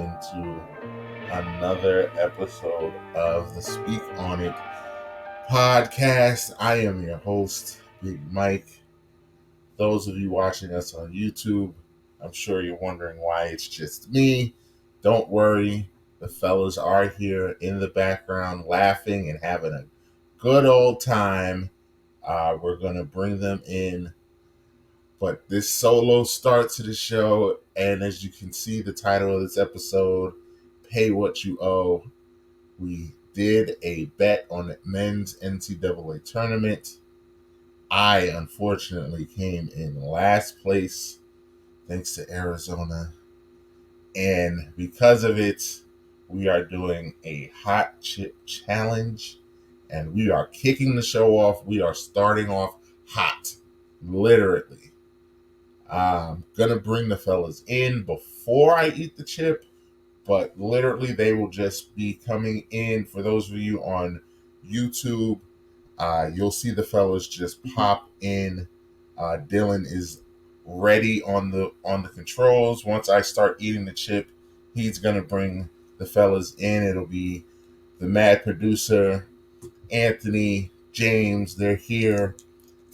into another episode of the Speak On It podcast. I am your host, Big Mike. Those of you watching us on YouTube, I'm sure you're wondering why it's just me. Don't worry, the fellas are here in the background laughing and having a good old time. We're going to bring them in. But this solo start to the show, and as you can see, the title of this episode, Pay What You Owe. We did a bet on the men's NCAA tournament. I, unfortunately, came in last place, thanks to Arizona. And because of it, we are doing a hot chip challenge, and we are kicking the show off. We are starting off hot, literally. I'm gonna bring the fellas in before I eat the chip, but literally they will just be coming in. For those of you on YouTube, you'll see the fellas just pop in. Dylan is ready on the controls. Once I start eating the chip, he's gonna bring the fellas in. It'll be the mad producer, Anthony, James. They're here.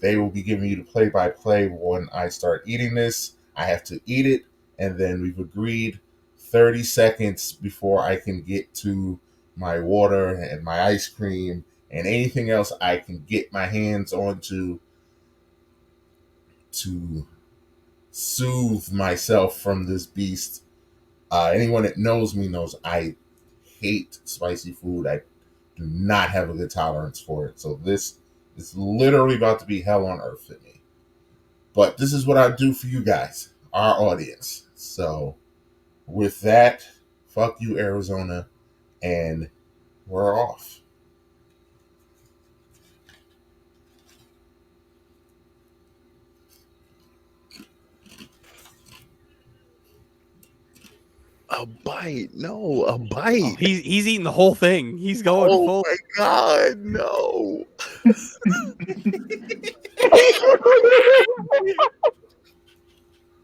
They will be giving you the play-by-play when I start eating this. I have to eat it, and then we've agreed 30 seconds before I can get to my water and my ice cream and anything else I can get my hands onto to soothe myself from this beast. Anyone that knows me knows I hate spicy food. I do not have a good tolerance for it. So this is literally about to be hell on earth for me. But this is what I do for you guys, our audience. So with that, fuck you, Arizona, and we're off. A bite, no, a bite. Oh, he's eating the whole thing. He's going full. Oh my god, no!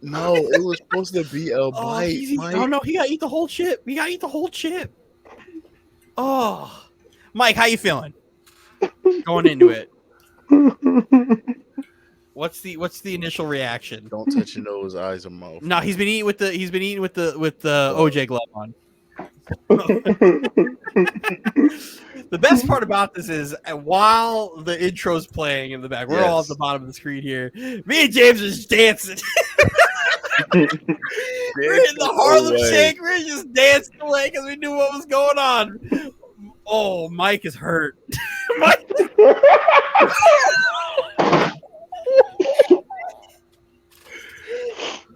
No, it was supposed to be a bite. Mike. Oh no, he gotta eat the whole chip. He gotta eat the whole chip. Oh, Mike, how you feeling? Going into it. What's the initial reaction? Don't touch your nose, eyes, or mouth. No, he's been eating with the OJ glove on. The best part about this is while the intro's playing in the back, we're all at the bottom of the screen here. Me and James are just dancing. We're in the Harlem Shake. We're just dancing away because we knew what was going on. Oh, Mike is hurt. Mike.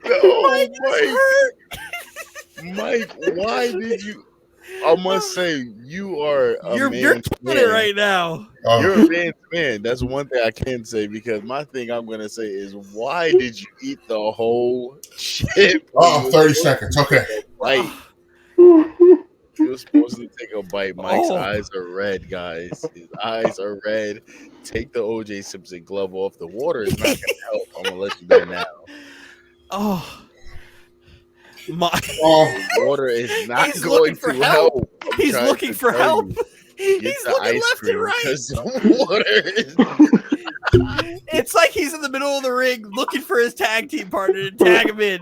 No, Mike, why did you? I must say, you are you're killing it right now. You're a man's man. That's one thing I can say, because my thing I'm gonna say is, why did you eat the whole chip? 30 seconds. Okay. Bite. You're supposed to take a bite. Mike's eyes are red, guys. His eyes are red. Take the OJ Simpson glove off. The water is not gonna help. I'm gonna let you know now. Oh. My water is not going to help. He's looking for help. He's looking left and right. It's like he's in the middle of the ring looking for his tag team partner to tag him in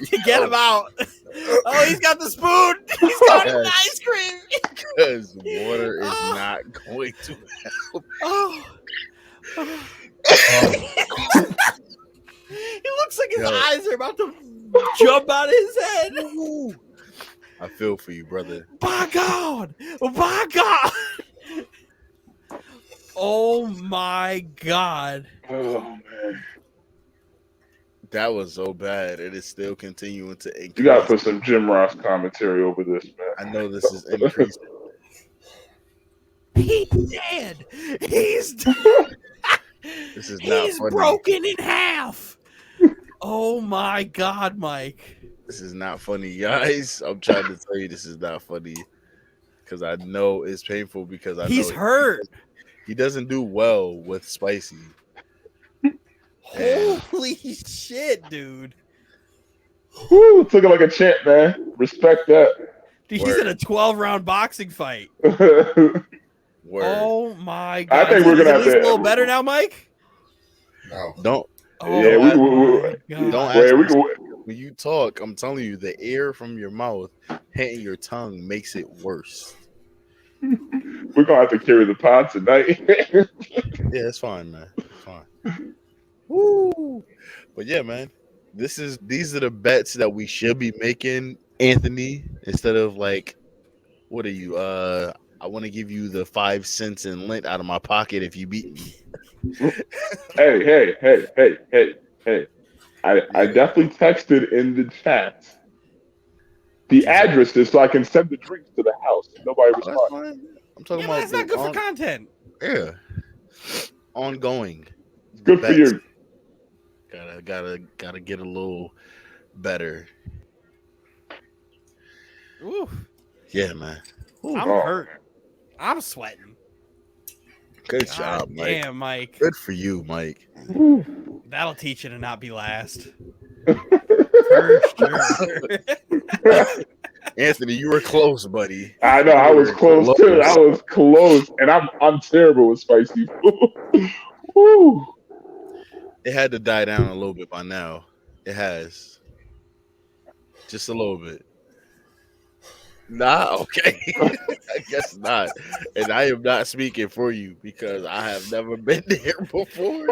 to get him out. Oh, he's got the spoon. He's got the ice cream. Because water is not going to help. He looks like his eyes are about to jump out of his head. I feel for you, brother. By God! By God! Oh my God! Oh man, that was so bad. It is still continuing to increase. You gotta put some Jim Ross commentary over this, man. I know this is increasing. He's dead. He's dead. This is not He's funny. Broken in half. Oh my God, Mike. This is not funny, guys. I'm trying to tell you this is not funny, because I know it's painful, because he's hurt. He doesn't do well with spicy. Holy shit, dude. Woo, took it like a champ, man. Respect that. Dude, he's in a 12-round boxing fight. Word. Oh my god! I think Is we're it gonna at have least to. a little better now, Mike? No. Don't Oh Yeah, my don't god! ask we me can. when you talk. I'm telling you, the air from your mouth hitting your tongue makes it worse. We're gonna have to carry the pod tonight. Yeah, it's fine, man. It's fine. Woo! But yeah, man, these are the bets that we should be making, Anthony. Instead of like, what are you? I want to give you the 5 cents in lint out of my pocket if you beat me. Hey. I Yeah, definitely texted in the chat the what you say? addresses so I can send the drinks to the house. Nobody Oh, that's responded. fine. I'm talking Yeah, but about that's not good for content. yeah, ongoing It's good for bets. your. Gotta get a little better. Ooh, Yeah, man. Ooh, I'm Oh, hurt. I'm sweating. good God job, Mike. damn, Mike. Good for you, Mike. That'll teach you to not be last. For sure. Anthony, you were close, buddy. I know I You was were close too. I close. was close, and I'm terrible with spicy food. Woo. It had to die down a little bit by now. It has. Just a little bit. Nah, okay. I guess not. And I am not speaking for you because I have never been there before.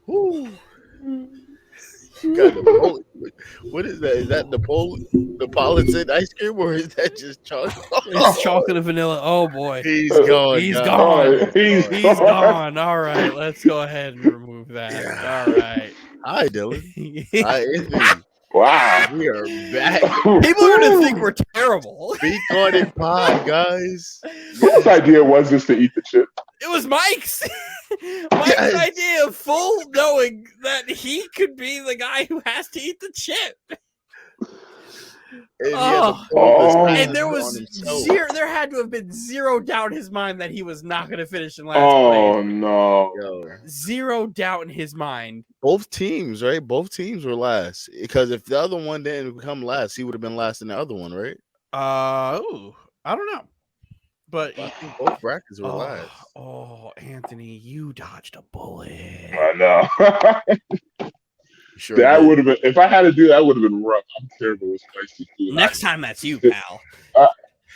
Woo. You got Napoleon. What is that? Is that Neapolitan ice cream or is that just chocolate? It's chocolate and vanilla. Oh boy. He's gone. He's guys. gone. Oh, he's He's gone. All right, let's go ahead and remove that. Yeah. All right. Hi, Dylan. Hi, Anthony. Wow. We are back. People are gonna think we're terrible. Speak on it, pod, guys. Whose idea was this to eat the chip? It was Mike's. Mike's Yes. idea, full knowing that he could be the guy who has to eat the chip. And, he had Oh. to pull the Oh. strings And there on was himself. zero. There had to have been zero doubt in his mind that he was not going to finish in last Oh place. no. Yo. Zero doubt in his mind. Both teams, right? Both teams were last. Because if the other one didn't come last, he would have been last in the other one, right? Ooh, I don't know, but I think both brackets were last. Anthony, you dodged a bullet. I know. You sure That did. would have been if I had to do that would have been rough. I'm terrible with spicy food. Next time, that's you, pal.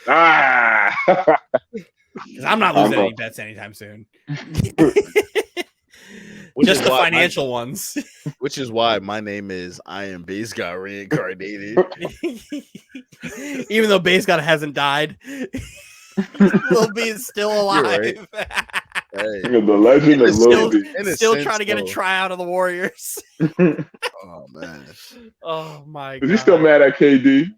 Ah. Because I'm not losing any bets anytime soon. Which Just is the why financial ones. Which is why my name is I Am Base Guy Reincarnated. Even though Base God hasn't died, Lil B is still alive. Hey. The legend of Lil B. In a Still sense, trying to get a though. tryout of the Warriors. Oh man. Oh my Is god. he still mad at KD?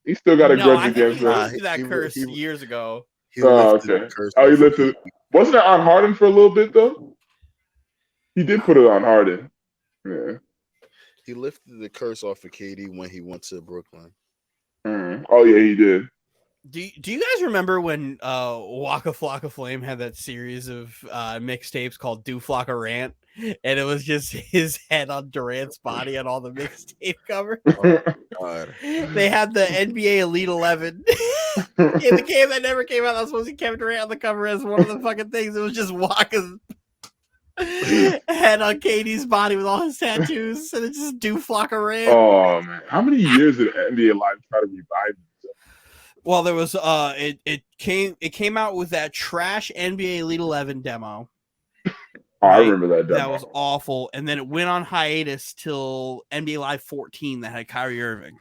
He still got a No, grudge I think against he him. lifted that He- curse he- years ago. He Oh, lifted okay. the curse. Oh, he off of lifted. Wasn't it on Harden for a little bit though? He did put it on Harden. Yeah. He lifted the curse off of KD when he went to Brooklyn. Oh yeah, he did. Do you guys remember when Waka Flocka Flame had that series of mixtapes called Do Flocka Rant? And it was just his head on Durant's body on all the mixtape covers. God. They had the NBA Elite 11 in the game that never came out. That was supposed to be Kevin Durant on the cover as one of the fucking things. It was just Waka's head on KD's body with all his tattoos, and it just Do Flocka Rant. Oh man, how many years did NBA Live try to revive himself? Well, there was it came out with that trash NBA Elite 11 demo. Oh, I Right? remember that demo. That was awful, and then it went on hiatus till NBA Live 14 that had Kyrie Irving.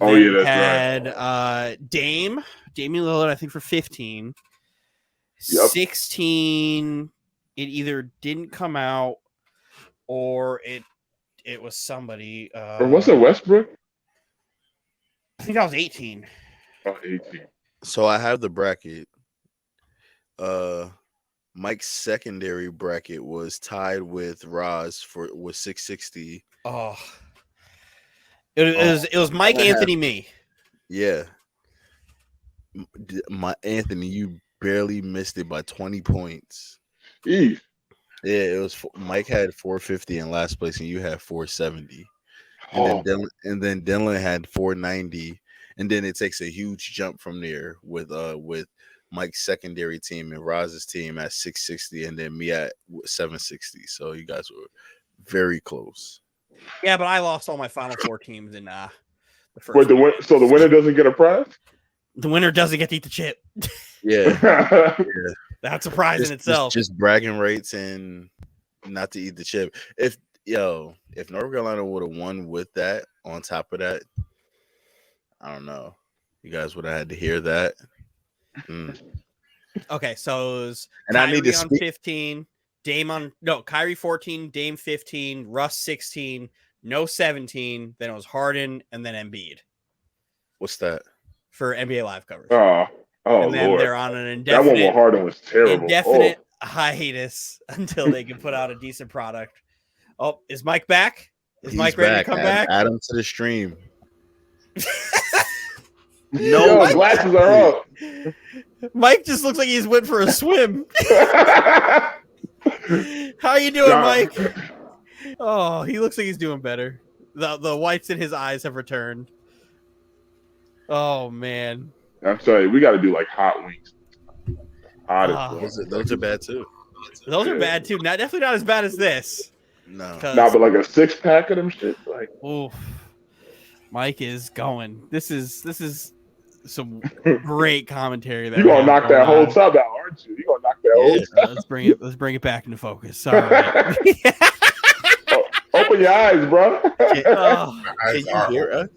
Oh, Then yeah, that's had Damian Lillard, I think, for 15. Yep. 16, it either didn't come out or it was somebody. Or was it Westbrook? I think I was 18. Oh, 18. So I have the bracket. Mike's secondary bracket was tied with Roz with 660. Oh, it was Mike, I have- Anthony, me. Yeah. My Anthony, you barely missed it by 20 points. Eesh. Yeah, it was Mike had 450 in last place and you had 470. Oh, And then Dylan had 490, and then it takes a huge jump from there with Mike's secondary team and Roz's team at 660, and then me at 760. So you guys were very close. Yeah, but I lost all my Final Four teams in the first. wait, so the winner doesn't get a prize? The winner doesn't get to eat the chip. Yeah, That's a prize in itself. Just bragging rights and not to eat the chip. If North Carolina would have won with that on top of that, I don't know. You guys would have had to hear that. Okay, so it was and Kyrie I need to on speak. 15, Kyrie 14, Dame 15, Russ 16, no 17. Then it was Harden and then Embiid What's that? for NBA Live coverage. Oh and then Lord, they're on an that one with Harden was terrible. Indefinite hiatus until they can put out a decent product. Oh, is Mike back? Is Mike ready to come back? Add him to the stream. No, glasses are up. Mike just looks like he's went for a swim. How you doing, Mike? Oh, he looks like he's doing better. The whites in his eyes have returned. Oh man. I'm sorry, we got to do like hot wings. Those are bad too. Those are bad too. Definitely not as bad as this. No, but like a 6-pack of them shit. Like, oof. Mike is going. This is some great commentary. You gonna knock that whole tub out, aren't you? You gonna knock that whole tub. Let's bring it back into focus. Sorry. Open your eyes, bro. Can you hear us?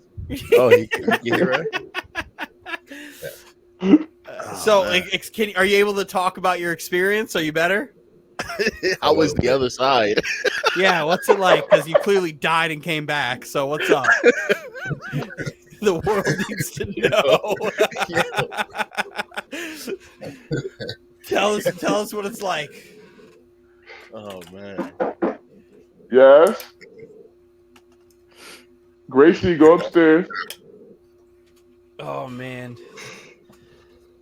Oh, you can hear us. So, are you able to talk about your experience? Are you better? How was the other side? Yeah, what's it like? Because you clearly died and came back. So what's up? The world needs to know. Tell us what it's like. Oh man. Yes. Gracie, go upstairs. Oh man.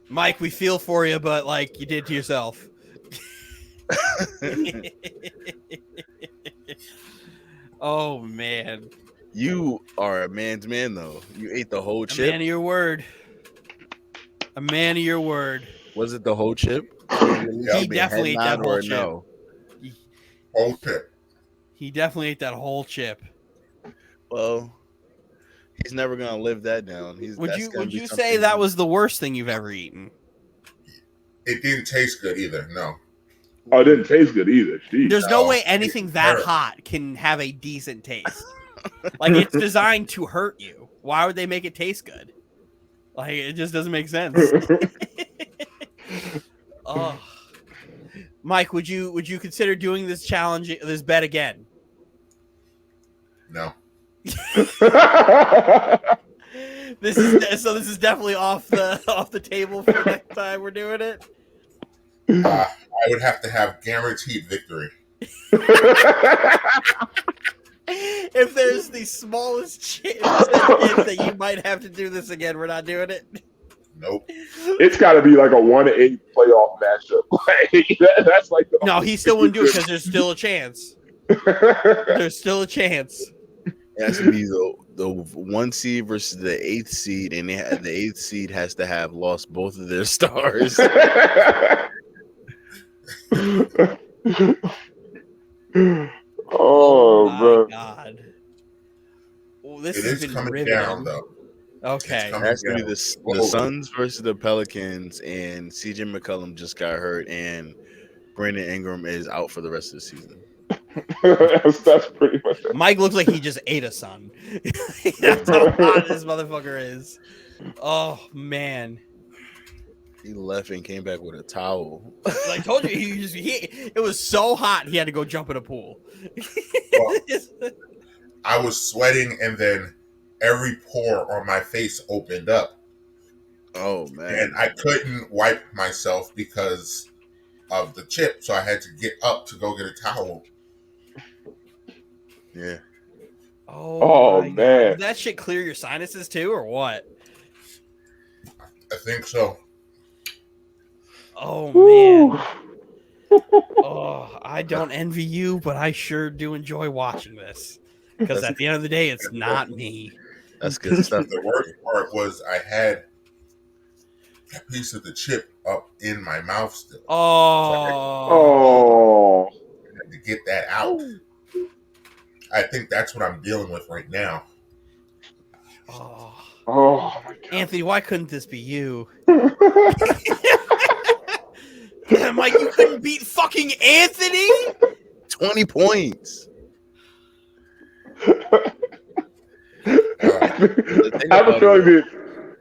Mike, we feel for you, but like you did to yourself. Oh man. You are a man's man though. You ate the whole chip. A man of your word. A man of your word. Was it the whole chip? He definitely ate that whole chip. No? Whole chip. He definitely ate that whole chip. Well, he's never gonna live that down. Would you say that was the worst thing you've ever eaten? It didn't taste good either. No. Oh, it didn't taste good either. Jeez. There's no way anything that hot can have a decent taste. Like, it's designed to hurt you. Why would they make it taste good? Like, it just doesn't make sense. Oh, Mike, would you consider doing this challenge, this bet again? No. This is definitely off the table for next time we're doing it. I would have to have guaranteed victory. If there's the smallest chance that you might have to do this again, we're not doing it. Nope. It's got to be like a 1-8 playoff matchup. That's like no, he still wouldn't do it because there's still a chance. There's still a chance. It has to be the 1 seed versus the 8th seed, and the 8th seed has to have lost both of their stars. Oh my God! Well, this has been coming riveting. down, though. Okay, It has to be the Suns versus the Pelicans, and CJ McCollum just got hurt, and Brandon Ingram is out for the rest of the season. That's pretty much it. Mike looks like he just ate a sun. That's how hot this motherfucker is. Oh man. He left and came back with a towel. I told you, it was so hot he had to go jump in a pool. Well, I was sweating, and then every pore on my face opened up. Oh man! And I couldn't wipe myself because of the chip, so I had to get up to go get a towel. Yeah. Oh man! Did that shit clear your sinuses too, or what? I think so. Oh man! Oh, I don't envy you, but I sure do enjoy watching this. Because at the end of the day, it's not me. That's good stuff. The worst part was I had a piece of the chip up in my mouth still. Oh. I had to get that out. I think that's what I'm dealing with right now. Oh. Oh my God. Anthony, why couldn't this be you? Mike, you couldn't beat fucking Anthony? 20 points. I have a feeling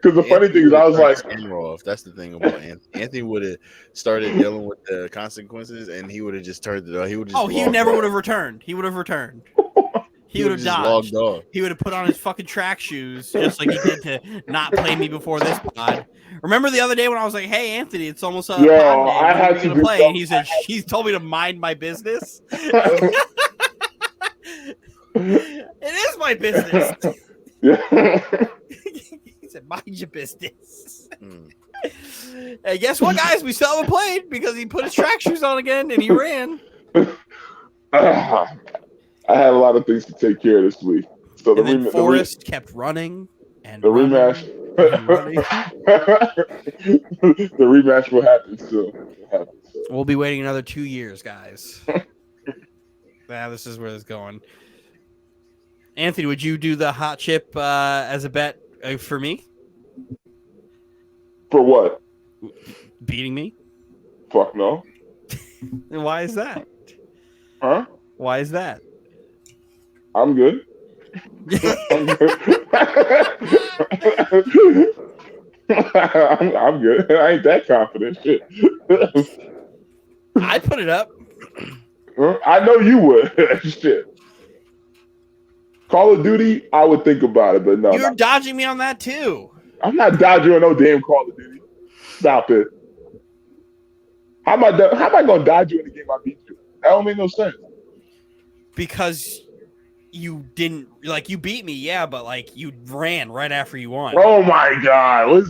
because the funny thing is, I was like, off. That's the thing about Anthony. Anthony would have started dealing with the consequences, and he would have just turned it off. He would just he never would have returned. He would have returned. He would have dodged. He would have put on his fucking track shoes, just like he did to not play me before this pod. Remember the other day when I was like, "Hey, Anthony, it's almost a pod day. I had to play," and he said, "He's told me to mind my business." It is my business. He said, "Mind your business." Hey, guess what, guys? We still haven't played because he put his track shoes on again and he ran. I had a lot of things to take care of this week. So Forrest kept running and the rematch. The rematch will happen soon. We'll be waiting another 2 years, guys. This is where it's going. Anthony, would you do the hot chip as a bet for me? For what? Beating me? Fuck no. And why is that? Huh? Why is that? I'm good. I'm good. I'm good. I ain't that confident. Shit. I'd put it up. I know you would. Shit. Call of Duty, I would think about it, but no. You're dodging me on that too. I'm not dodging on no damn Call of Duty. Stop it. How am I going to dodge you in the game I beat you? That don't make no sense. Because you didn't, you beat me, yeah, but you ran right after you won. Oh my God.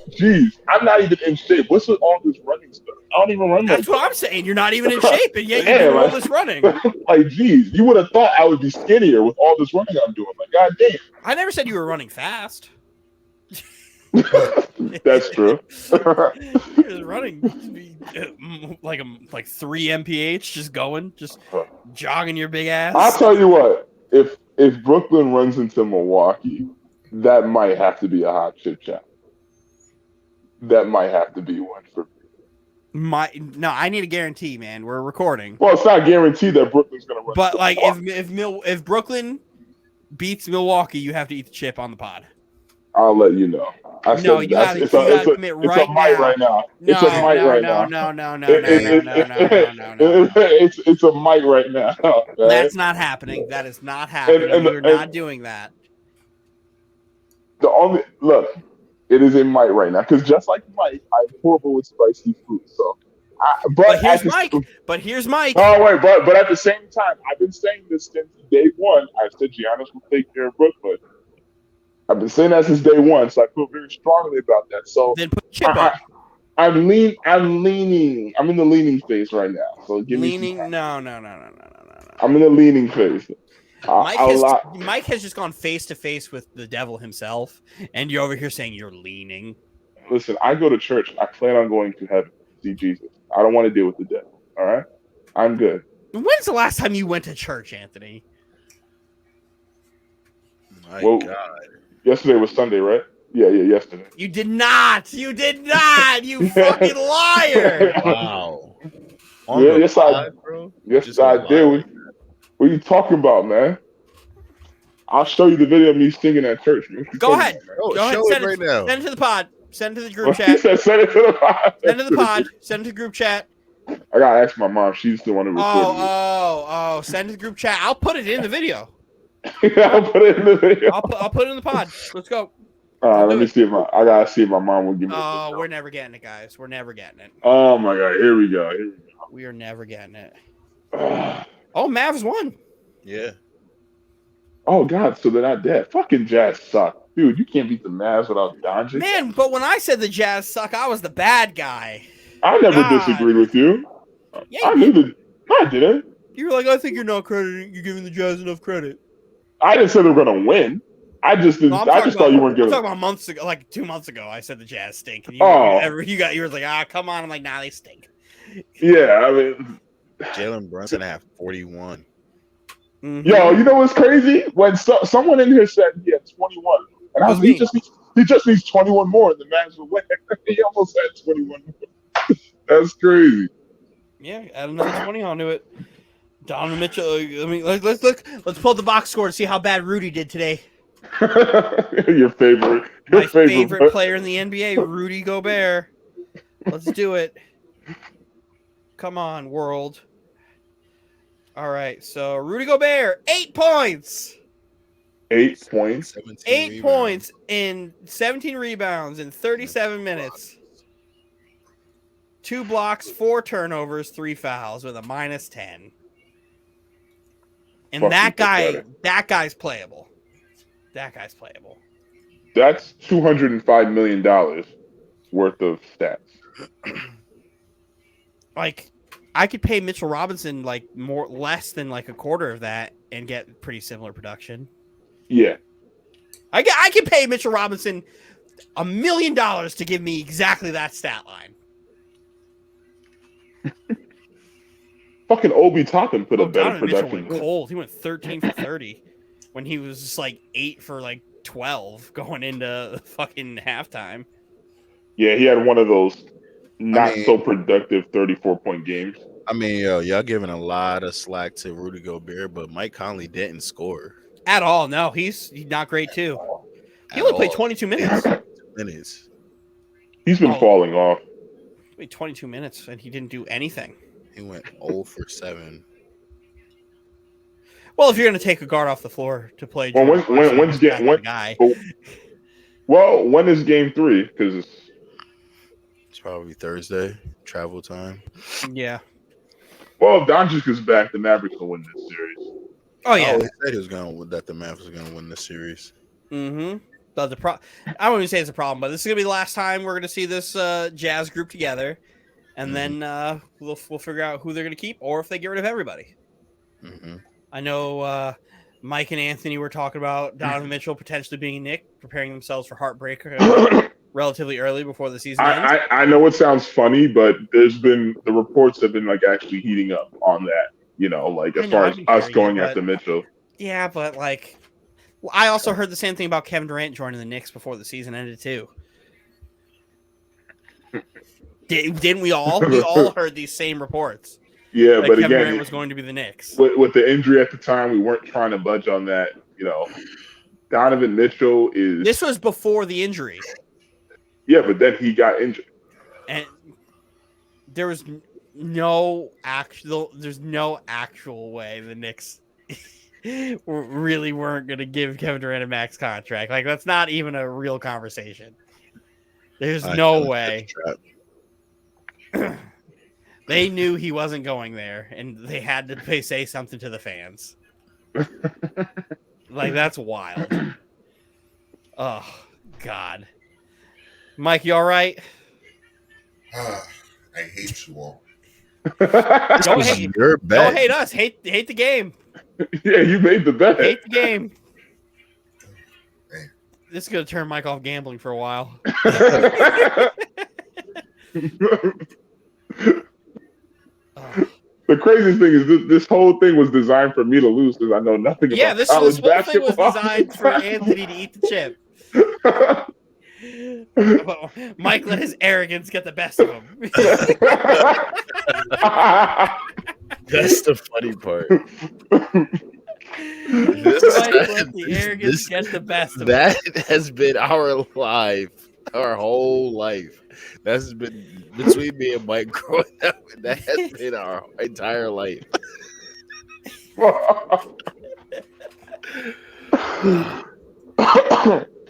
Geez, I'm not even in shape. What's with all this running stuff? I don't even remember. That's what I'm saying. You're not even in shape, and yet you're doing all this running. Geez, you would have thought I would be skinnier with all this running I'm doing. God damn. I never said you were running fast. That's true. You're just running like 3 mph, just going, just jogging your big ass. I'll tell you what. If Brooklyn runs into Milwaukee, that might have to be a hot chip chat. That might have to be one for me. No, I need a guarantee, man. We're recording. Well, it's not guaranteed that Brooklyn's gonna run. But if Brooklyn beats Milwaukee, you have to eat the chip on the pod. I'll let you know. You gotta commit right now. Right now. It's a mic right now. No. It's a mic right now. Right? That's not happening. That is not happening. You're not doing that. It is in Mike right now because just like Mike, I'm horrible with spicy food. So, but here's Mike. Oh wait, but at the same time, I've been saying this since day one. I said Giannis will take care of Brooklyn. I've been saying that since day one, so I feel very strongly about that. So then put chip up. I'm leaning. I'm in the leaning phase right now. So give me some time. No. I'm in the leaning phase. Mike has just gone face to face with the devil himself, and you're over here saying you're leaning. Listen, I go to church. I plan on going to heaven to see Jesus. I don't want to deal with the devil. All right, I'm good. When's the last time you went to church, Anthony? My God. Yesterday was Sunday, right? Yeah, yesterday. You did not. You fucking liar. Wow. Yes, I did. What are you talking about, man? I'll show you the video of me singing at church. Go ahead. Show it right now. Send it to the pod. Send it to the group chat. Send it to the pod. Send it to the pod. Send it to the group chat. I gotta ask my mom. She's the one who recorded it. Oh. Send it to the group chat. I'll put it in the video. I'll put it in the video. I'll put it in the pod. Let's go. All right, let me see I gotta see if my mom will give me. Oh, we're never getting it, guys. We're never getting it. Oh my God! Here we go. We are never getting it. Oh, Mavs won. Yeah. Oh God! So they're not dead. Fucking Jazz suck, dude. You can't beat the Mavs without dodging. Man, but when I said the Jazz suck, I was the bad guy. I never disagreed with you. Yeah, I didn't. You You're like, I think you're not crediting. You're giving the Jazz enough credit. I didn't say they were gonna win. I just didn't. No, I just thought you weren't I'm giving. talking about months ago, like 2 months ago. I said the Jazz stink, and you were like, come on. I'm like, nah, they stink. Yeah, I mean, Jalen Brunson had 41. Mm-hmm. Yo, you know what's crazy? When someone in here said he had 21, and I was like, he just needs 21 more, and the Mavs will win. He almost had 21 more. That's crazy. Yeah, add another 20 onto it. Donovan Mitchell. I mean, let's pull the box score to see how bad Rudy did today. Your favorite. My favorite player in the NBA, Rudy Gobert. Let's do it. Come on, world. All right, so Rudy Gobert, 8 points. 8 points. 8 points in 17 rebounds in 37 minutes. 2 blocks, 4 turnovers, 3 fouls with a -10. And that guy's playable. That guy's playable. That's $205 million worth of stats. Like, I could pay Mitchell Robinson like less than like a quarter of that and get pretty similar production. Yeah. I could pay Mitchell Robinson $1 million to give me exactly that stat line. Fucking Obi Toppin put a better Donovan Mitchell production. went cold. He went 13 for 30 when he was just like 8 for like 12 going into fucking halftime. Yeah, he had one of those so productive 34-point games. I mean, y'all giving a lot of slack to Rudy Gobert, but Mike Conley didn't score at all. No, he's not great too. He only played 22 minutes. He's been falling off. He played 22 minutes and he didn't do anything. He went 0 for 7. Well, if you're going to take a guard off the floor to play, when is game 3? Because it's probably Thursday travel time. Yeah. Well, if Doncic is back, the Mavericks will win this series. Oh yeah, he said he was that the Mavericks was going to win this series. Mm-hmm. But I wouldn't even say it's a problem, but this is going to be the last time we're going to see this Jazz group together, and then we'll figure out who they're going to keep or if they get rid of everybody. Mm-hmm. I know Mike and Anthony were talking about Donovan Mitchell potentially being Nick, preparing themselves for heartbreak relatively early before the season ends. I know it sounds funny, but the reports have been like actually heating up on that. You know, like as far as us going after Mitchell. Yeah, but like, I also heard the same thing about Kevin Durant joining the Knicks before the season ended too. Didn't we all? We all heard these same reports. Yeah, but Kevin again, Durant was going to be the Knicks. With the injury at the time, we weren't trying to budge on that. You know, Donovan Mitchell is. This was before the injury. Yeah, but then he got injured, and there was no actual way the Knicks really weren't going to give Kevin Durant a max contract. Like, that's not even a real conversation. There's no way. They knew he wasn't going there, and they had to say something to the fans. Like, that's wild. Oh, God. Mike, you all right? I hate you all. Don't hate us. Hate the game. Yeah, you made the bet. Hate the game. This is going to turn Mike off gambling for a while. The craziest thing is this whole thing was designed for me to lose because I know nothing about this college whole basketball. thing was designed for Anthony to eat the chip. But Mike let his arrogance get the best of him. That's the funny part. That has been our life, our whole life. That's been between me and Mike growing up. That has been our entire life.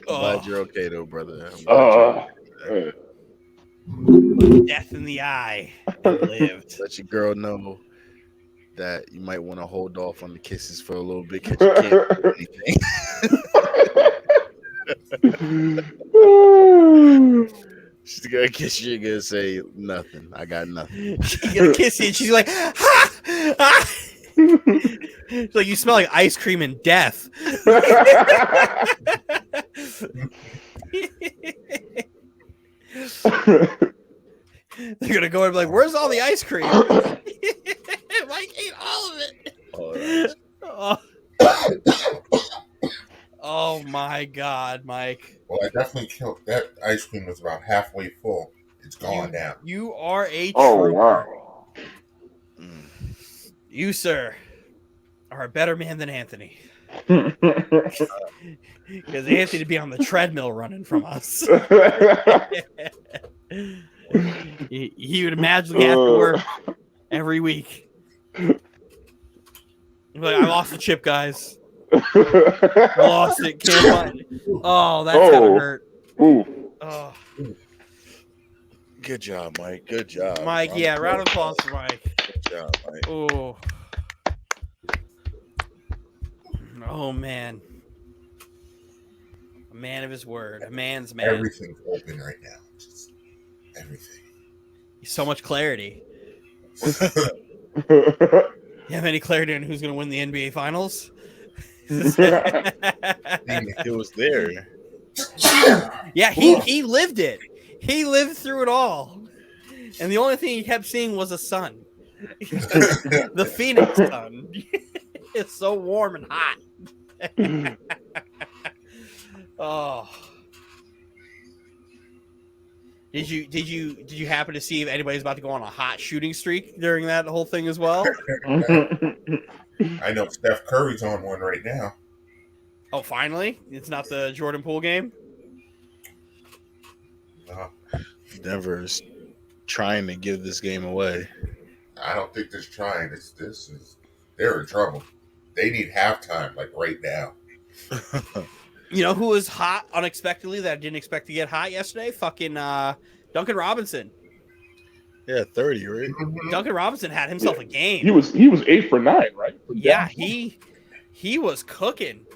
Glad you're okay though, brother. Death in the eye. Lived. Let your girl know that you might want to hold off on the kisses for a little bit because you can't do anything. She's gonna kiss you and gonna say nothing. I got nothing. She's gonna kiss you and she's like, ha! Ha! It's like you smell like ice cream and death. They're gonna go and be like, "Where's all the ice cream?" Mike ate all of it. Oh, Oh my God, Mike! Well, I definitely killed that. Ice cream was about halfway full. It's gone now. You are a Oh trooper. wow. mm. You, sir, are a better man than Anthony. Because Anthony would be on the treadmill running from us. He would magically have to work every week. Like, I lost the chip, guys. I lost it. Can't find it. Oh, that's gotta hurt. Ooh. Oh, Good job, Mike. Good job, Mike. Yeah, round of applause for Mike. Good job, Mike. Oh, oh man, a man of his word, a man's man. Everything's open right now. Just everything. So much clarity. You have any clarity on who's going to win the NBA Finals? It was there. Yeah, he lived it. He lived through it all. And the only thing he kept seeing was a sun. The Phoenix sun. It's so warm and hot. Oh. Did you happen to see if anybody's about to go on a hot shooting streak during that whole thing as well? I know Steph Curry's on one right now. Oh, finally? It's not the Jordan Poole game? Denver's trying to give this game away. I don't think they're trying. They're in trouble. They need halftime like right now. You know who was hot unexpectedly that I didn't expect to get hot yesterday? Fucking Duncan Robinson. Yeah, 30, right? Duncan Robinson had himself a game. He was 8 for 9, right? Yeah, he was cooking.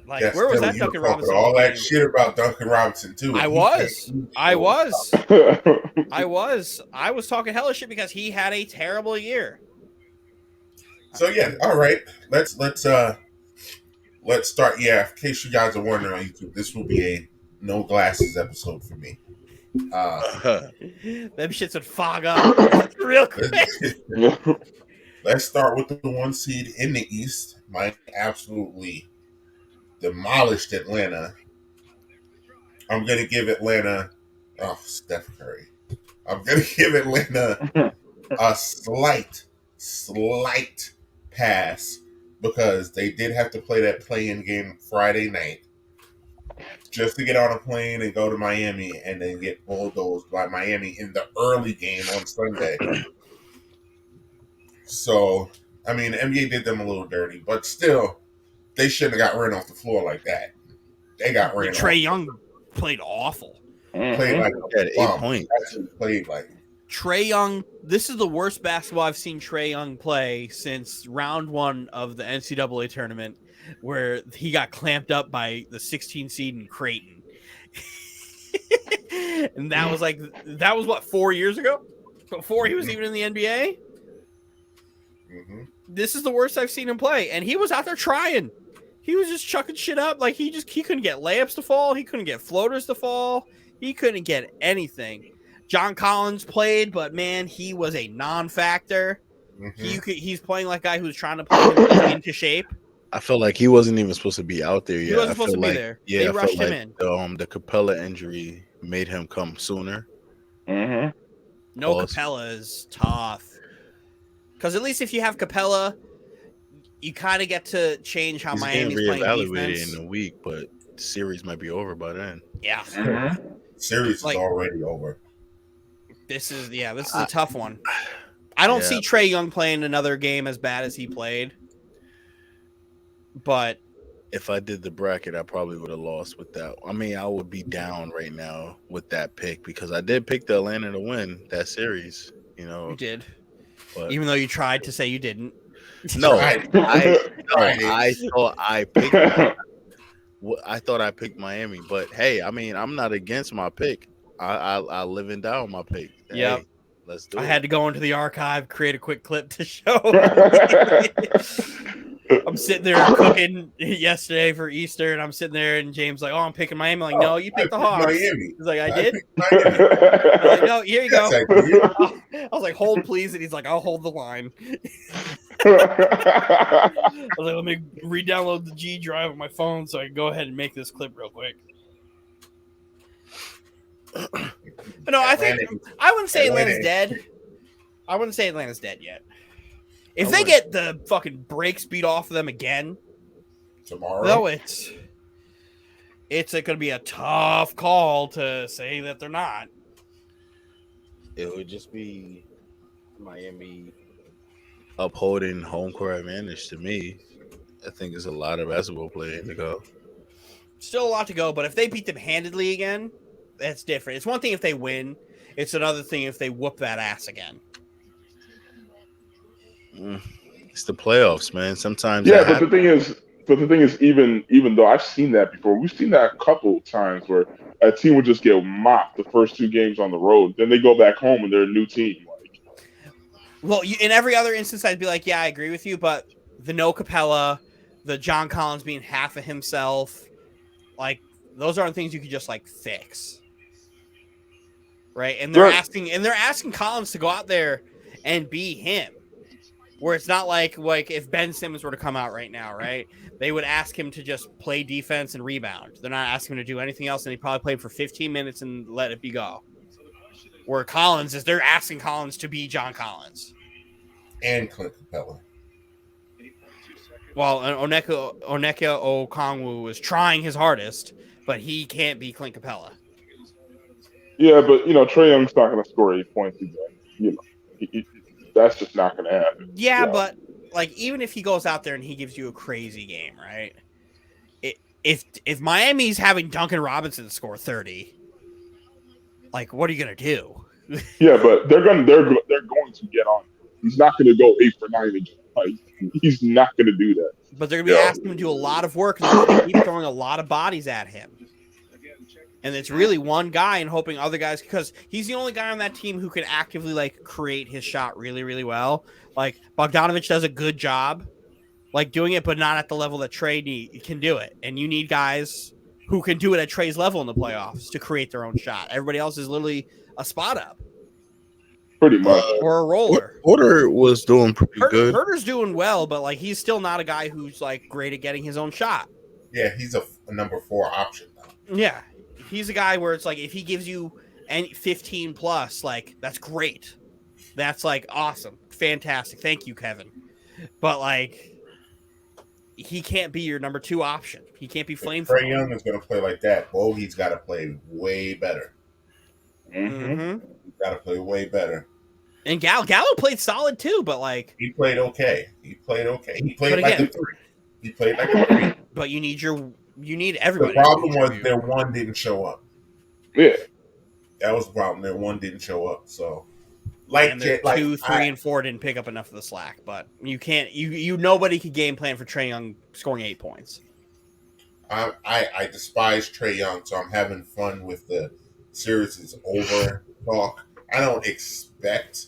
Like, Yes, where was Dylan, that you Duncan were talking Robinson? all that game? shit about Duncan Robinson too. I was talking hella shit because he had a terrible year. So yeah, all right. Let's start. Yeah, in case you guys are wondering on YouTube, this will be a no glasses episode for me. Them shits would fog up real quick. Let's start with the 1 seed in the East. Mike absolutely demolished Atlanta. I'm gonna give Atlanta. Oh, Steph Curry. I'm gonna give Atlanta a slight pass because they did have to play that play-in game Friday night just to get on a plane and go to Miami and then get bulldozed by Miami in the early game on Sunday. So, I mean, the NBA did them a little dirty, but still, they shouldn't have got ran off the floor like that. They got ran off. Trae Young played awful. Played like a Had 8 points. Actually played like Trae Young, this is the worst basketball I've seen Trae Young play since round 1 of the NCAA tournament, where he got clamped up by the 16 seed in Creighton. And that was what, 4 years ago? Before he was even in the NBA? Mm-hmm. This is the worst I've seen him play. And he was out there trying. He was just chucking shit up. Like, he couldn't get layups to fall. He couldn't get floaters to fall. He couldn't get anything. John Collins played, but man, he was a non-factor. Mm-hmm. He's playing like a guy who's trying to play into shape. I felt like he wasn't even supposed to be out there yet. He wasn't supposed to be there. Yeah, they rushed him in. The Capella injury made him come sooner. Mm-hmm. No, Capella is tough. Because at least if you have Capella, you kind of get to change how Miami's playing defense. In a week, but the series might be over by then. Yeah. Mm-hmm. Series is already over. This is a tough one. I don't see Trae Young playing another game as bad as he played. But if I did the bracket, I probably would have lost with that. I mean, I would be down right now with that pick because I did pick the Atlanta to win that series. You know, you did, but even though you tried to say you didn't. No, I thought I picked. I thought I picked Miami, but hey, I mean, I'm not against my pick. I live and die on my pick. Yeah. Let's do I it. had to go into the archive, create a quick clip to show. I'm sitting there cooking yesterday for Easter, and I'm sitting there, and James like, "Oh, I'm picking Miami." I'm like, "No, you picked the Hawks." Miami. He's like, "I did." picked Miami. I'm like, "No, here you go." Yes, I did. I was like, "Hold, please," and he's like, "I'll hold the line." I was like, "Let me re-download the G drive on my phone so I can go ahead and make this clip real quick." But no, I think I wouldn't say Atlanta's dead. I wouldn't say Atlanta's dead yet. If they get the fucking brakes beat off of them again tomorrow, though, it's going to be a tough call to say that they're not. It would just be Miami upholding home court advantage to me. I think there's a lot of basketball playing to go. Still a lot to go, but if they beat them handedly again, that's different. It's one thing if they win. It's another thing if they whoop that ass again. It's the playoffs, man. Sometimes yeah, but the thing is, even though I've seen that before, we've seen that a couple of times where a team would just get mopped the first 2 games on the road, then they go back home and they're a new team. Well, in every other instance, I'd be like, yeah, I agree with you, but the no Capella, the John Collins being half of himself, like those aren't things you could just like fix, right? And they're asking Collins to go out there and be him. Where it's not like if Ben Simmons were to come out right now, right? They would ask him to just play defense and rebound. They're not asking him to do anything else, and he probably played for 15 minutes and let it be go. Where Collins is, they're asking Collins to be John Collins and Clint Capella. Well, Onyeka Okongwu was trying his hardest, but he can't be Clint Capella. Yeah, but Trae Young's not going to score 8 points again. That's just not going to happen. Yeah, but like even if he goes out there and he gives you a crazy game, right? If Miami's having Duncan Robinson score 30, like what are you going to do? Yeah, but they're going to get on. He's not going to go 8 for 9 again. Like he's not going to do that. But they're going to be asking him to do a lot of work, and they're going to keep throwing a lot of bodies at him. And it's really one guy and hoping other guys, because he's the only guy on that team who can actively like create his shot really, really well. Like Bogdanovich does a good job, like doing it, but not at the level that Trae can do it. And you need guys who can do it at Trae's level in the playoffs to create their own shot. Everybody else is literally a spot up, pretty much, or a roller. Porter was doing pretty good. Herter's doing well, but like he's still not a guy who's like great at getting his own shot. Yeah, he's a number 4 option now. Yeah. He's a guy where it's like if he gives you 15 plus, like that's great. That's like awesome. Fantastic. Thank you, Kevin. But like he can't be your number 2 option. He can't be flamethrower. Trae Young is going to play like that. Bogey's got to play way better. Mm-hmm. He's got to play way better. And Gallo played solid too, but like he played okay. He played like a 3. He played like a 3. But you need everybody. The problem was their one didn't show up. Yeah, that was the problem. Their one didn't show up. So, like, and 2, 3, and 4 didn't pick up enough of the slack. But you can't. You nobody could game plan for Trae Young scoring 8 points. I despise Trae Young, so I'm having fun with the series is over talk. I don't expect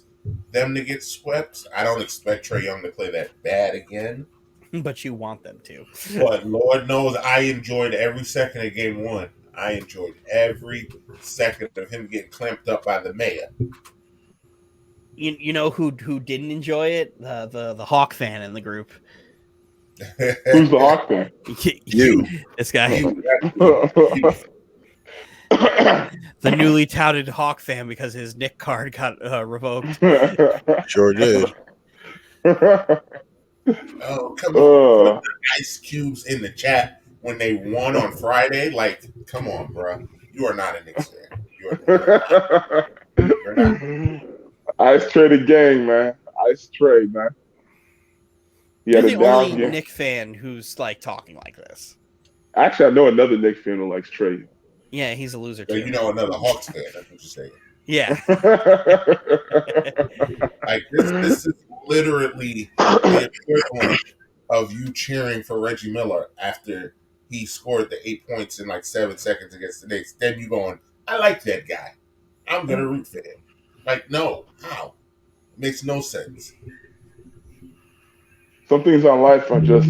them to get swept. I don't expect Trae Young to play that bad again. But you want them to. But Lord knows I enjoyed every second of game 1. I enjoyed every second of him getting clamped up by the mayor. You know who didn't enjoy it? The Hawk fan in the group. Who's the Hawk fan? You. This guy. The newly touted Hawk fan because his Nick card got revoked. Sure did. Oh, come on. Put the ice cubes in the chat when they won on Friday. Like, come on, bro. You are not a Knicks fan. You're not. Ice Trade gang, man. Ice Trade, man. You're the only Knicks fan who's like talking like this. Actually, I know another Knicks fan who likes Trade. Yeah, he's a loser too. You know another Hawks fan. That's what you're saying. Yeah. Like this is literally the equivalent of you cheering for Reggie Miller after he scored the 8 points in like 7 seconds against the Knicks. Then you going, I like that guy. I'm gonna root for him. Like, no, how? It makes no sense. Some things in life are just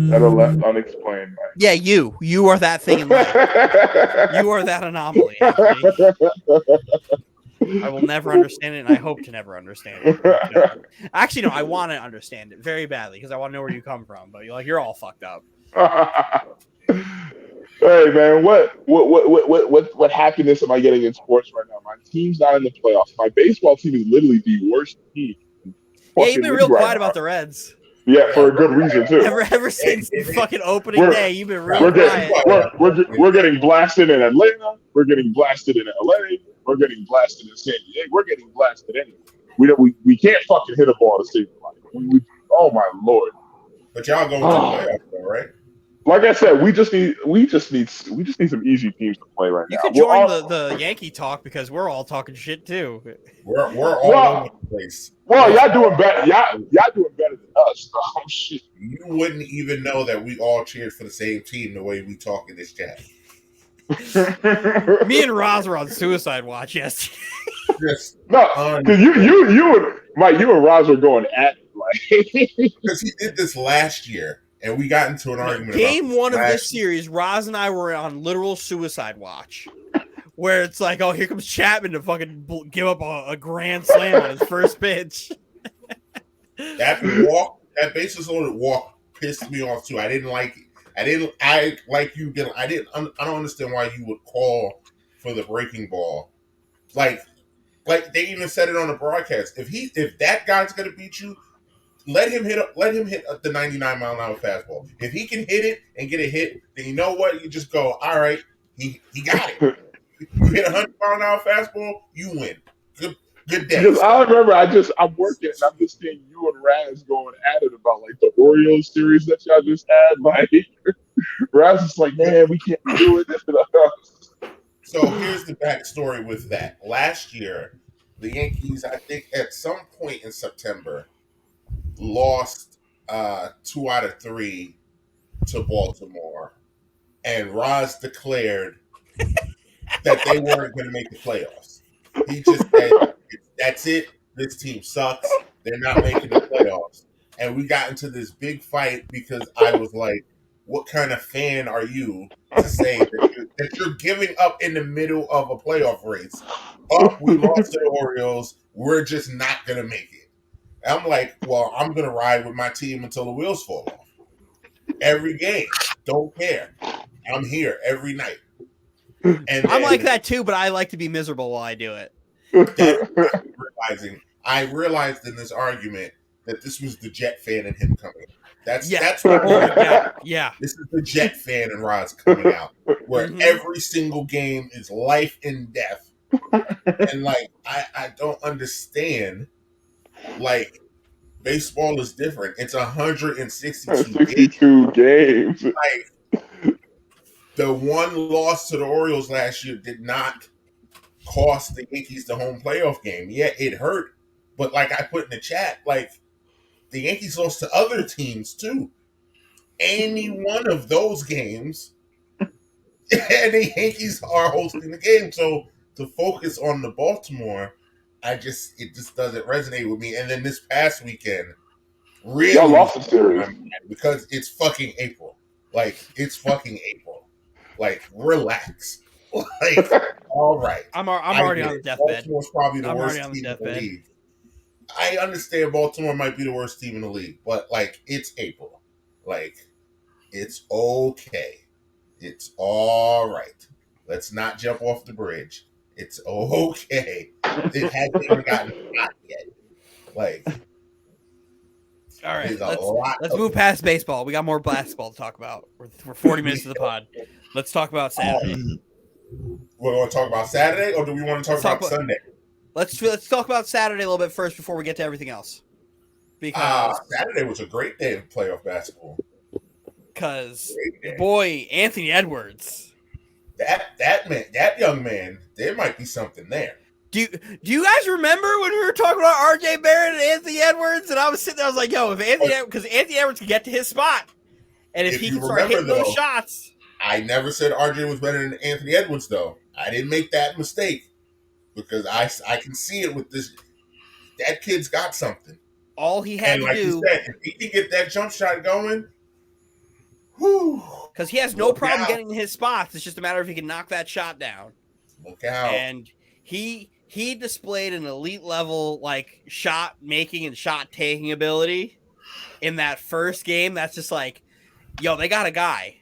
better left unexplained, Yeah, you are that thing in life. You are that anomaly, Anthony. I will never understand it, and I hope to never understand it. Actually, no, I want to understand it very badly because I want to know where you come from. But you're all fucked up. Hey man, what happiness am I getting in sports right now? My team's not in the playoffs. My baseball team is literally the worst team in the Yeah, you've fucking been league real right quiet now. about the Reds. Yeah, Yeah, for a good reason too. Ever since the fucking opening We're day, you've been real no, we're we're quiet. getting we're getting blasted in Atlanta. We're getting blasted in LA. We're getting blasted in San Diego. We're getting blasted anywhere. We can't fucking hit a ball to save life. Oh my lord. but y'all going to the playoffs though, right? Like I said, we just need some easy teams to play right You now. could join the Yankee talk because we're all talking shit too. We're all over Well, the place. well, It's y'all all doing better. Y'all doing better than us. Oh shit. you wouldn't even know that we all cheered for the same team the way we talk in this chat. Me and Roz were on suicide watch yesterday. Just No, because unreal. you and Mike, you and Roz were going at it like. Because he did this last year, and we got into an No, argument about game this one of this last year. series, Roz and I were on literal suicide watch. Where it's like, oh, here comes Chapman to fucking give up a grand slam on his first pitch. That bases loaded walk pissed me off too. I didn't like it. I like you did. I don't understand why you would call for the breaking ball. Like they even said it on the broadcast. If that guy's gonna beat you, let him hit the 99-mile-an-hour fastball. If he can hit it and get a hit, then you know what? You just go, all right, he got it. You hit a 100-mile-an-hour fastball, you win. Good day. Because I remember, I'm working and I'm just seeing you and Raz going at it about like the Orioles series that y'all just had. Like Raz is like, man, we can't do it. So here's the backstory with that. Last year, the Yankees, I think, at some point in September, lost 2 out of 3 to Baltimore, and Roz declared that they weren't going to make the playoffs. He just said, "That's it. This team sucks. They're not making the playoffs." And we got into this big fight because I was like, "What kind of fan are you to say that you're giving up in the middle of a playoff race? Oh, we lost to the Orioles. We're just not going to make it." And I'm like, "Well, I'm going to ride with my team until the wheels fall off. Every game, don't care. I'm here every night." And I'm like then that too, but I like to be miserable while I do it. that's I realized in this argument that this was the Jet fan in him coming. That's what yeah. this is the Jet fan and Rod's coming out, where every single game is life and death. And like I don't understand. Like baseball is different. It's 162 62 games. Like the one loss to the Orioles last year did not cost the Yankees the home playoff game. Yeah, it hurt, but like I put in the chat, like the Yankees lost to other teams too. Any one of those games, and the Yankees are hosting the game. So to focus on the Baltimore, it just doesn't resonate with me. And then this past weekend Y'all really lost the series because it's fucking April. Like it's fucking April. Like relax. Like all right. I'm already on the deathbed. Baltimore's probably the I'm worst already on the team in the deathbed. league. I understand Baltimore might be the worst team in the league, but like it's April. Like it's okay. It's all right. Let's not jump off the bridge. It's okay. It hasn't even gotten hot yet. Like All right, there's a lot. let's move past baseball. We got more basketball to talk about. We're 40 minutes of the pod. Let's talk about Saturday. We're going to talk about Saturday, or do we want to talk about Sunday? Let's talk about Saturday a little bit first before we get to everything else. Because Saturday was a great day of playoff basketball. Because boy, Anthony Edwards, that young man, there might be something there. Do you guys remember when we were talking about R.J. Barrett and Anthony Edwards? And I was sitting there, I was like, yo, if Anthony Edwards can get to his spot, and if he can start hitting those shots. I never said R.J. was better than Anthony Edwards, though. I didn't make that mistake. because I can see it with this. That kid's got something. All he had And to like you do, said, if he can get that jump shot going, whew, because he has no look problem out. getting his spots. It's just a matter of if he can knock that shot down. Look out. And he displayed an elite level like shot making and shot taking ability in that first game. That's just like, yo, they got a guy.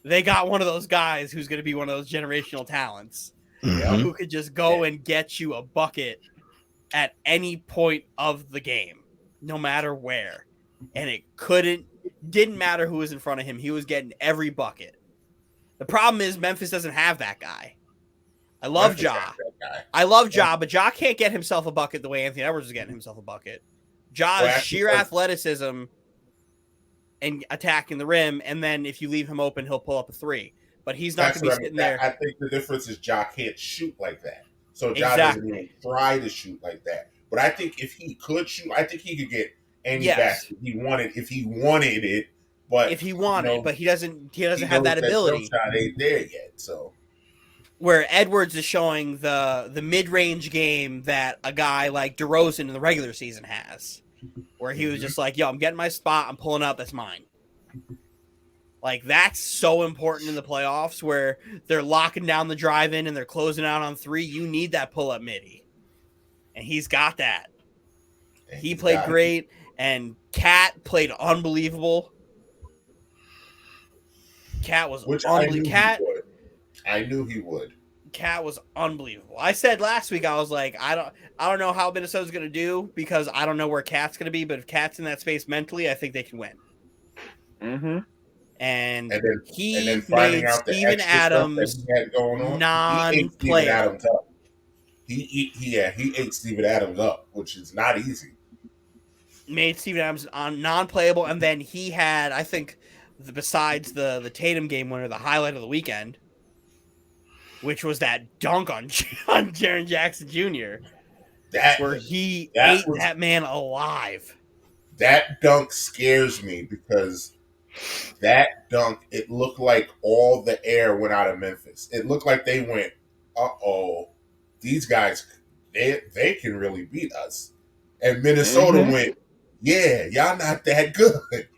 They got one of those guys who's going to be one of those generational talents, who could just go and get you a bucket at any point of the game, no matter where. And it didn't matter who was in front of him. He was getting every bucket. The problem is Memphis doesn't have that guy. I love Ja. But Ja can't get himself a bucket the way Anthony Edwards is getting himself a bucket. Ja's sheer athleticism and attacking the rim, and then if you leave him open, he'll pull up a three. But he's not going to be sitting there. I think the difference is Ja can't shoot like that. So Ja doesn't even try to shoot like that. But I think if he could shoot, I think he could get any basket he wanted if he wanted it. But but he doesn't have that ability. That jump shot ain't there yet. So where Edwards is showing the mid-range game that a guy like DeRozan in the regular season has, where he was just like, yo, I'm getting my spot, I'm pulling up, that's mine. Like, that's so important in the playoffs where they're locking down the drive-in and they're closing out on three. You need that pull-up midi. And he's got that. He played great, and Cat played unbelievable. Cat was unbelievable. I knew he would. Cat was unbelievable. I said last week, I was like, I don't know how Minnesota's going to do because I don't know where Cat's going to be, but if Cat's in that space mentally, I think they can win. Mm-hmm. And then finding out the Steven Adams stuff that he had going on, non-player. He ate Steven Adams up, which is not easy. Made Steven Adams non-playable, and then he had, I think, besides the Tatum game winner, the highlight of the weekend, which was that dunk on Jaren Jackson Jr., where he ate that man alive. That dunk scares me because that dunk, it looked like all the air went out of Memphis. It looked like they went, uh-oh, these guys, they can really beat us. And Minnesota went, yeah, y'all not that good.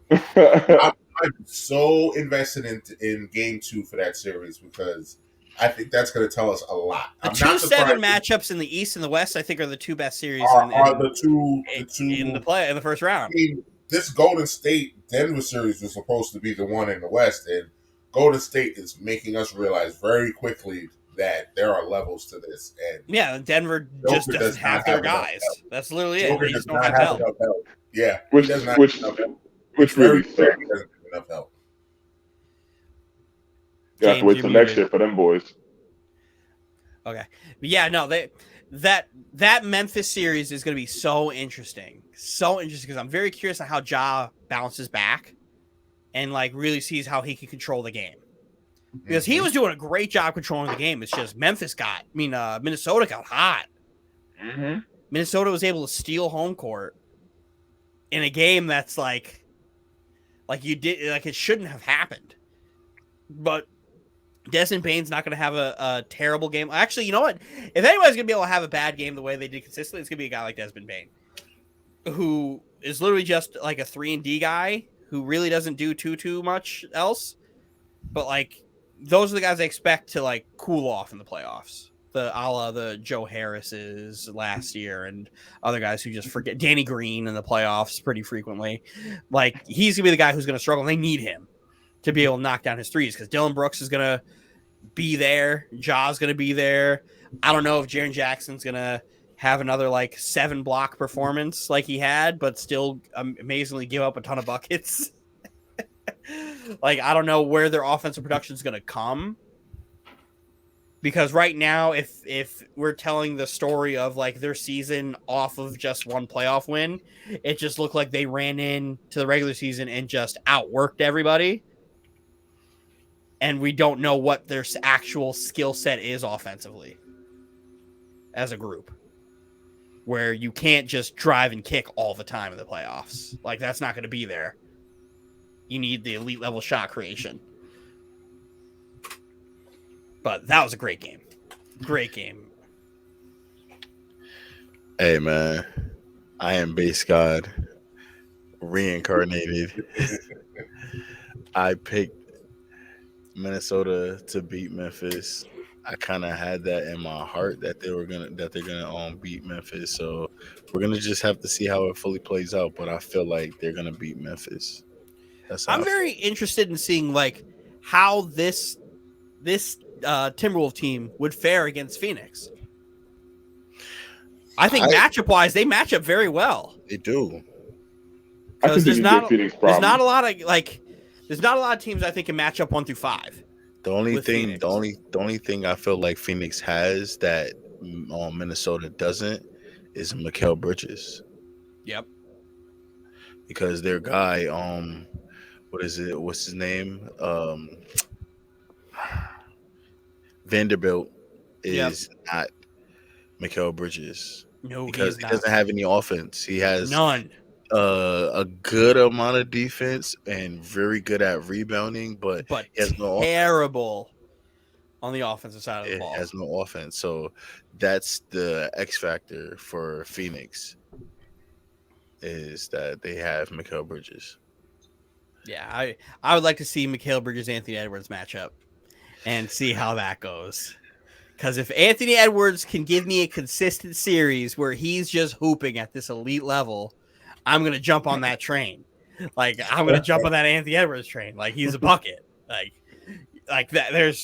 I'm so invested in game 2 for that series because I think that's going to tell us a lot. The 2-7 matchups in the East and the West, I think, are the two best series are the two in the first round. I mean, this Golden State Denver series was supposed to be the one in the West, and Golden State is making us realize very quickly that there are levels to this. And yeah, Denver just doesn't have their guys. That's literally it. They just don't have help. Yeah, which really sucks. Doesn't have enough help. You have to wait till next year for them boys. Okay, but yeah, no, that Memphis series is going to be so interesting because I'm very curious on how Ja bounces back and like really sees how he can control the game because he was doing a great job controlling the game. It's just Minnesota got hot. Mm-hmm. Minnesota was able to steal home court in a game that's like it shouldn't have happened, but Desmond Bane's not going to have a terrible game. Actually, you know what? If anybody's going to be able to have a bad game the way they did consistently, it's going to be a guy like Desmond Bane, who is literally just like a 3-and-D guy who really doesn't do too much else. But like those are the guys I expect to like cool off in the playoffs. A la the Joe Harris's last year and other guys who just forget. Danny Green in the playoffs pretty frequently. Like he's going to be the guy who's going to struggle. And they need him to be able to knock down his threes because Dylan Brooks is going to be there. Ja's going to be there. I don't know if Jaren Jackson's going to have another like 7-block performance like he had, but still amazingly give up a ton of buckets. Like, I don't know where their offensive production is going to come because right now, if we're telling the story of like their season off of just one playoff win, it just looked like they ran into the regular season and just outworked everybody. And we don't know what their actual skill set is offensively as a group, where you can't just drive and kick all the time in the playoffs. Like, that's not going to be there. You need the elite level shot creation. But that was a great game. Great game. Hey man, I am base god reincarnated. I picked Minnesota to beat Memphis. I kind of had that in my heart that they're gonna beat Memphis. So we're gonna just have to see how it fully plays out. But I feel like they're gonna beat Memphis. That's how I'm I feel. very interested in seeing like how this Timberwolf team would fare against Phoenix. I think matchup wise, they match up very well. They do. I think they can give Phoenix problems. There's not a lot of teams I think can match up 1 through 5. The only thing I feel like Phoenix has that Minnesota doesn't is Mikal Bridges. Yep. Because their guy, what is it? What's his name? Vanderbilt is not Mikal Bridges. No, because he doesn't have any offense. He has none. A good amount of defense and very good at rebounding, but he has no terrible on the offensive side of the ball. It has no offense. So that's the X factor for Phoenix is that they have Mikal Bridges. Yeah, I would like to see Mikal Bridges Anthony Edwards matchup and see how that goes. Because if Anthony Edwards can give me a consistent series where he's just hooping at this elite level, I'm going to jump on that train. Like, I'm going to jump on that Anthony Edwards train. Like, he's a bucket. Like that.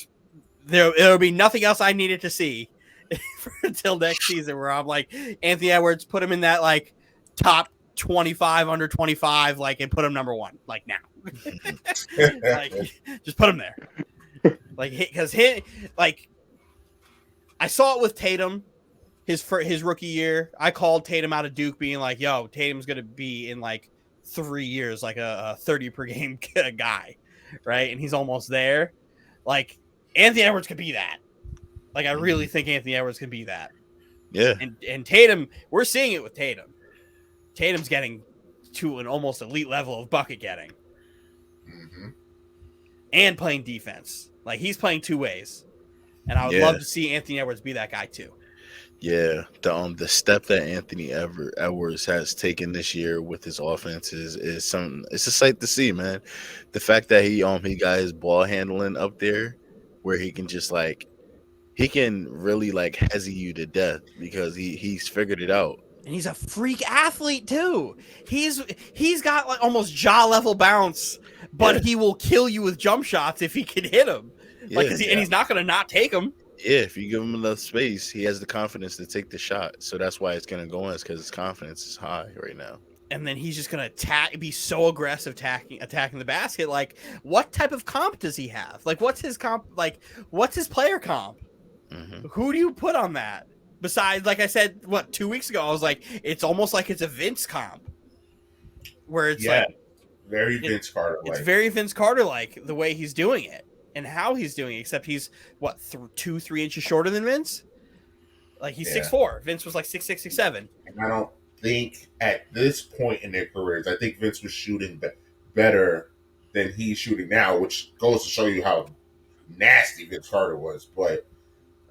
There'll be nothing else I needed to see until next season where I'm like, Anthony Edwards, put him in that, like, top 25, under 25, like, and put him number 1, like, now. Like, just put him there. Like, because I saw it with Tatum. His rookie year, I called Tatum out of Duke being like, yo, Tatum's going to be in like 3 years, like a 30 per game guy. Right. And he's almost there. Like Anthony Edwards could be that. Like, I really think Anthony Edwards could be that. Yeah. And Tatum, we're seeing it with Tatum. Tatum's getting to an almost elite level of bucket getting and playing defense. Like, he's playing 2 ways. And I would love to see Anthony Edwards be that guy too. Yeah, the step that Anthony Edwards has taken this year with his offense is something. It's a sight to see, man. The fact that he got his ball handling up there, where he can just he can really hezzy you to death because he's figured it out. And he's a freak athlete too. He's got like almost jaw level bounce, but he will kill you with jump shots if he can hit him. And he's not going to not take them. Yeah, if you give him enough space, he has the confidence to take the shot. So that's why it's going to go in, because his confidence is high right now. And then he's just going to be so aggressive attacking the basket. Like, what type of comp does he have? Like, what's his comp? Like, what's his player comp? Who do you put on that? Besides, like I said, 2 weeks ago, I was like, it's almost like it's a Vince comp. Where it's very Vince Carter-like. It's very Vince Carter-like, the way he's doing it. And how he's doing it, except he's 2-3 inches shorter than Vince. Like, he's 6'4". Vince was like 6'6", 6'7". And I don't think at this point in their careers, I think Vince was shooting better than he's shooting now, which goes to show you how nasty Vince Carter was. But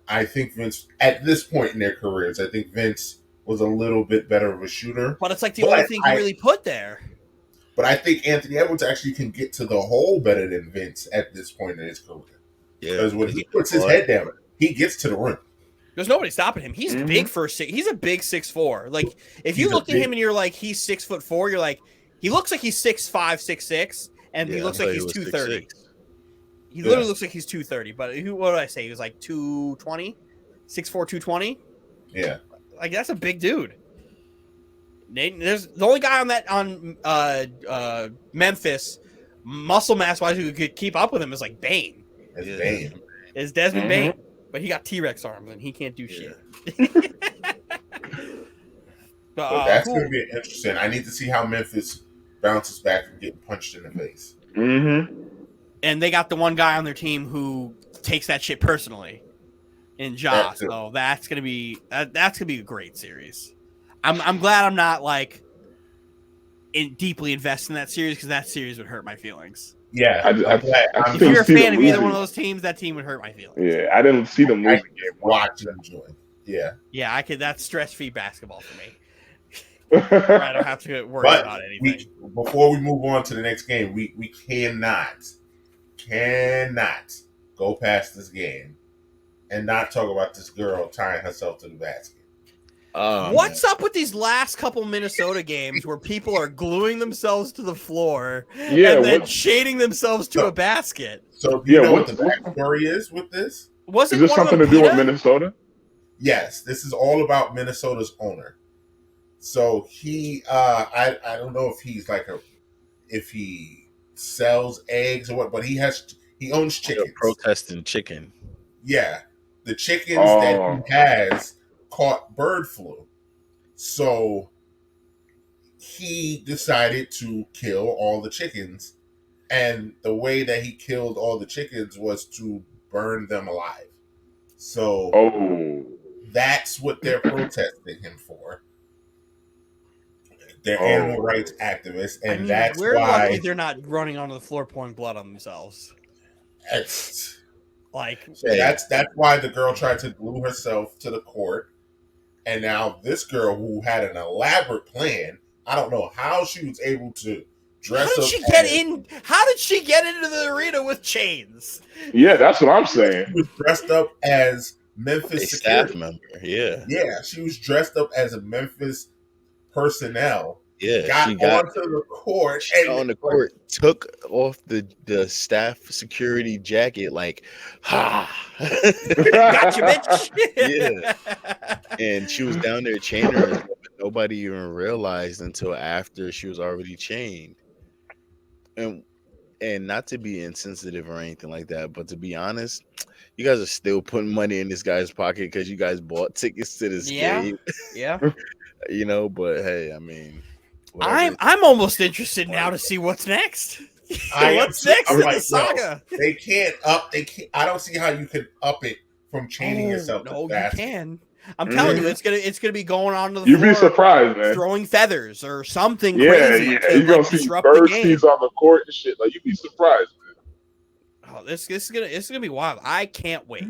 I think Vince, at this point in their careers, I think Vince was a little bit better of a shooter. But it's like the only thing he really put there. But I think Anthony Edwards actually can get to the hole better than Vince at this point in his career. Yeah, because when he puts his head down, he gets to the rim. There's nobody stopping him. He's big for he's a big 6'4". Like, if you look at him and you're like, he's 6'4", you're like, he looks like he's 6'5", 6'6", and he looks like he's 230. He literally looks like he's 230. But what did I say? He was like 220, 6'4", 220. Yeah, like, that's a big dude. There's the only guy on Memphis, muscle mass wise, who could keep up with him is like Bane. Is Desmond Bane, but he got T-Rex arms and he can't do shit. But that's going to be interesting. I need to see how Memphis bounces back from getting punched in the face. And they got the one guy on their team who takes that shit personally, in Ja. So that's gonna be a great series. I'm glad I'm not deeply invested in that series, because that series would hurt my feelings. Yeah, I'm glad. If you're a fan of either one of those teams, that team would hurt my feelings. Yeah, I didn't see them losing game. Watch them join. Yeah. Yeah, I could. That's stress-free basketball for me. I don't have to worry But about anything. before we move on to the next game, we cannot go past this game and not talk about this girl tying herself to the basket. What's up with these last couple Minnesota games where people are gluing themselves to the floor Yeah, and then shading themselves to a basket? So do you know what the backstory is with this? Wasn't is this one of something them to do with PETA? Minnesota? Yes, this is all about Minnesota's owner. So he, I don't know if he's like if he sells eggs or what, but he owns chickens. Protesting chicken. Yeah, the chickens that he has caught bird flu, so he decided to kill all the chickens, and the way that he killed all the chickens was to burn them alive. So that's what they're protesting him for. They're animal rights activists, and that's we're why lucky they're not running onto the floor pouring blood on themselves. That's like that's why the girl tried to glue herself to the court, and now this girl who had an elaborate plan. I don't know how she was able to dress up. How did she get into the arena with chains? Yeah, that's what I'm saying. She was dressed up as Memphis security. Staff member. Yeah. Yeah, she was dressed up as a Memphis personnel. Yeah, got onto the court. She got on the court, took off the staff security jacket, like, ha, gotcha, bitch. Yeah, and she was down there chaining herself, but nobody even realized until after she was already chained. And not to be insensitive or anything like that, but to be honest, you guys are still putting money in this guy's pocket because you guys bought tickets to this game. Yeah. You know, but hey, I mean, I'm almost interested now to see what's next. What's next in the saga? No, they can't up. I don't see how you could up it from chaining yourself. No, to basket. You can. I'm telling you, it's gonna be going on to the You'd floor. be surprised, man. Throwing feathers or something crazy. Yeah. You're gonna see bird seeds on the court and shit. Like, you'd be surprised, man. Oh, this is gonna be wild. I can't wait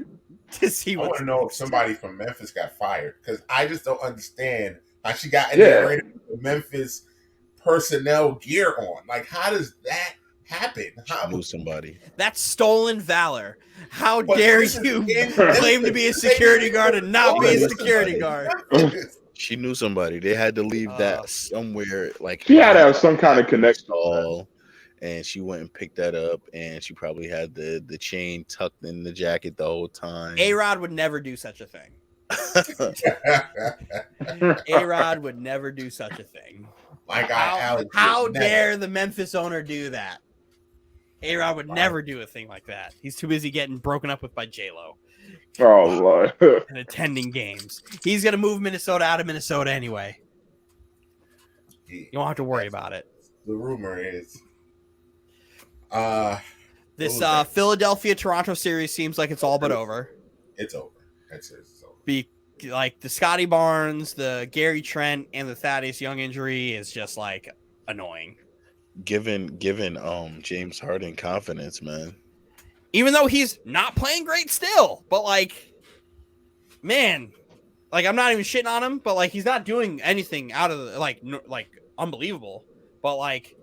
to see. I want to know if somebody from Memphis got fired, because I just don't understand how she got in there with Memphis personnel gear on. Like, how does that happen? How knew somebody? That's stolen valor. How dare you claim to be a security guard and not be a security guard? She knew somebody. They had to leave that somewhere. Like, she had to have some kind of connection. And she went and picked that up, and she probably had the chain tucked in the jacket the whole time. A-Rod would never do such a thing. A-Rod would never do such a thing. My guy Alex. How dare the Memphis owner do that? A-Rod would never do a thing like that. He's too busy getting broken up with by J-Lo. Oh, Lord. And attending games. He's going to move Minnesota out of Minnesota anyway. You don't have to worry about it. The rumor is this Philadelphia-Toronto series seems like it's all but over. It's over. It's over. Like the Scotty Barnes, the Gary Trent, and the Thaddeus Young injury is just like annoying. Given James Harden confidence, man. Even though he's not playing great still, but like, man, like I'm not even shitting on him, but like he's not doing anything out of the, like unbelievable. But like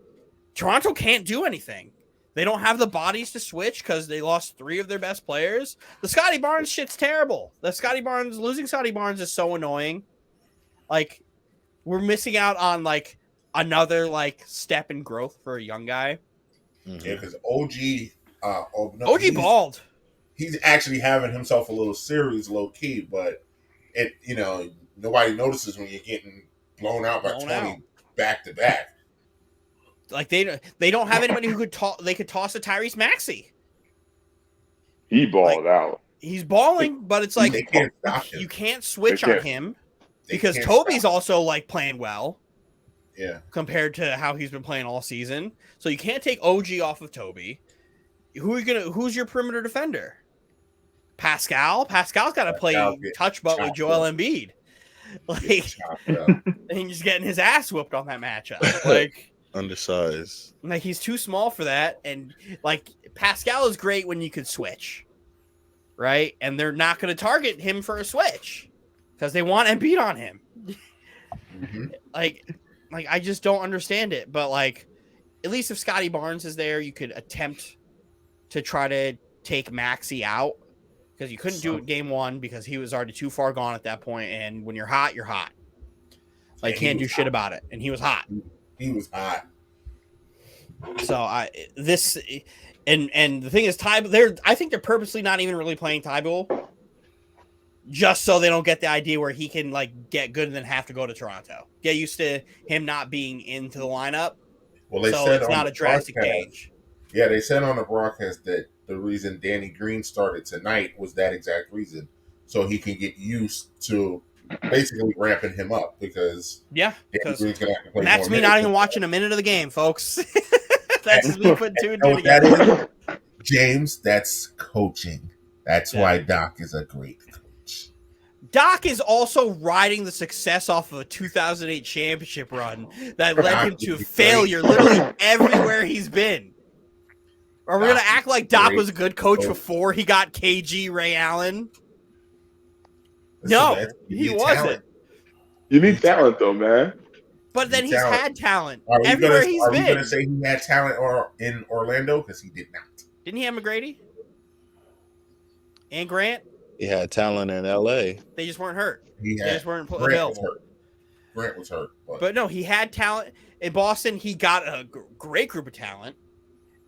Toronto can't do anything. They don't have the bodies to switch because they lost 3 of their best players. The Scotty Barnes shit's terrible. Losing Scotty Barnes is so annoying. Like, we're missing out on like another like step in growth for a young guy. Mm-hmm. Yeah, because OG balled. He's actually having himself a little series low key, but nobody notices when you're getting blown out by 20 back to back. Like they don't have anybody who could toss. They could toss a Tyrese Maxey. He balled out. He's balling, but it's like you can't switch on him because Toby's also like playing well. Yeah. Compared to how he's been playing all season, so you can't take OG off of Toby. Who's your perimeter defender? Pascal. Pascal's got to play touch butt with Joel Embiid. Like, and he's getting his ass whooped on that matchup. Like. Undersized. Like he's too small for that, and like Pascal is great when you could switch, right? And they're not going to target him for a switch. because they want Embiid on him. Mm-hmm. Like I just don't understand it. But like, at least if Scotty Barnes is there, you could attempt to try to take Maxey out because you couldn't do it game one because he was already too far gone at that point. And when you're hot, you're hot. Like, can't do shit about it. And he was hot. He was hot. So and the thing is, I think they're purposely not even really playing Tybal, just so they don't get the idea where he can like get good and then have to go to Toronto. Get used to him not being into the lineup. Well, they so said it's not a drastic change. Yeah, they said on the broadcast that the reason Danny Green started tonight was that exact reason, so he can get used to basically ramping him up because Danny Green's gonna have to play. That's me not even watching a minute of the game, folks. That's just me putting two and two together. That is, James, that's coaching. That's why Doc is a great coach. Doc is also riding the success off of a 2008 championship run that led him to failure literally everywhere he's been. Are we going to act like Doc was a good coach before he got KG Ray Allen? No, he wasn't. You need talent, though, man. But then he's had talent everywhere he's been. Are you going to say he had talent in Orlando? Because he did not. Didn't he have McGrady? And Grant? He had talent in L.A. They just weren't hurt. They just weren't available. Grant was hurt. But no, he had talent. In Boston, he got a great group of talent.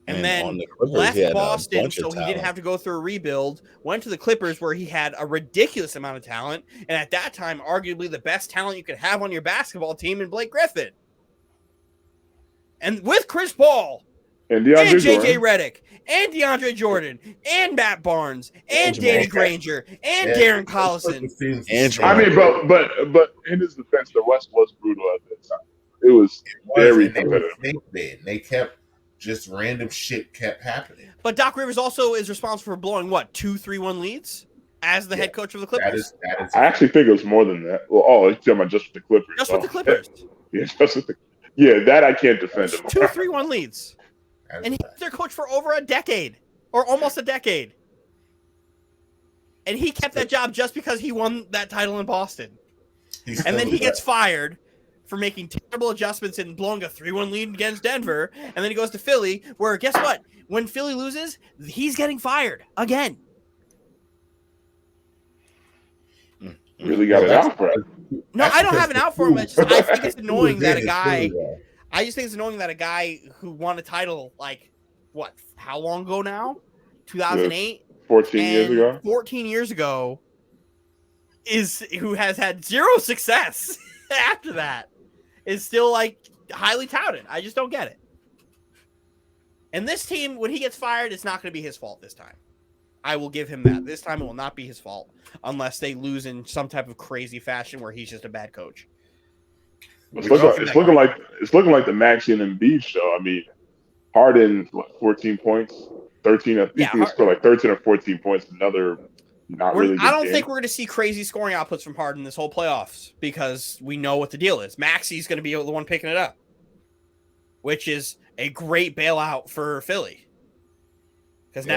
And then left Boston so he didn't have to go through a rebuild, went to the Clippers where he had a ridiculous amount of talent. And at that time, arguably the best talent you could have on your basketball team in Blake Griffin. And with Chris Paul and JJ Redick and DeAndre Jordan and Matt Barnes and Danny Granger and Darren Collison. I mean, but in his defense, the West was brutal at that time. It was very competitive. They kept just random shit kept happening. But Doc Rivers also is responsible for blowing 2-3-1 leads as the head coach of the Clippers. I actually think it was more than that. Well, you're talking about just with the Clippers. Just with the Clippers. Yeah, just with that I can't defend him. 2-3-1 leads. And he's their coach for over a decade, or almost a decade. And he kept that job just because he won that title in Boston. And then he gets fired for making terrible adjustments and blowing a 3-1 lead against Denver. And then he goes to Philly, where guess what? When Philly loses, he's getting fired again. Really got it out for him. No, I don't have an out for him. I think it's annoying that a guy. I just think it's annoying that a guy who won a title, how long ago now? 2008? 14 years ago? 14 years ago, who has had zero success after that, is still, highly touted. I just don't get it. And this team, when he gets fired, it's not going to be his fault this time. I will give him that. This time it will not be his fault unless they lose in some type of crazy fashion where he's just a bad coach. It's looking like the Maxey and Embiid show. I mean, Harden, 14 points, 13. I think he scored 13 or 14 points. Another not really. I don't think we're going to see crazy scoring outputs from Harden this whole playoffs because we know what the deal is. Maxey's going to be the one picking it up, which is a great bailout for Philly. Because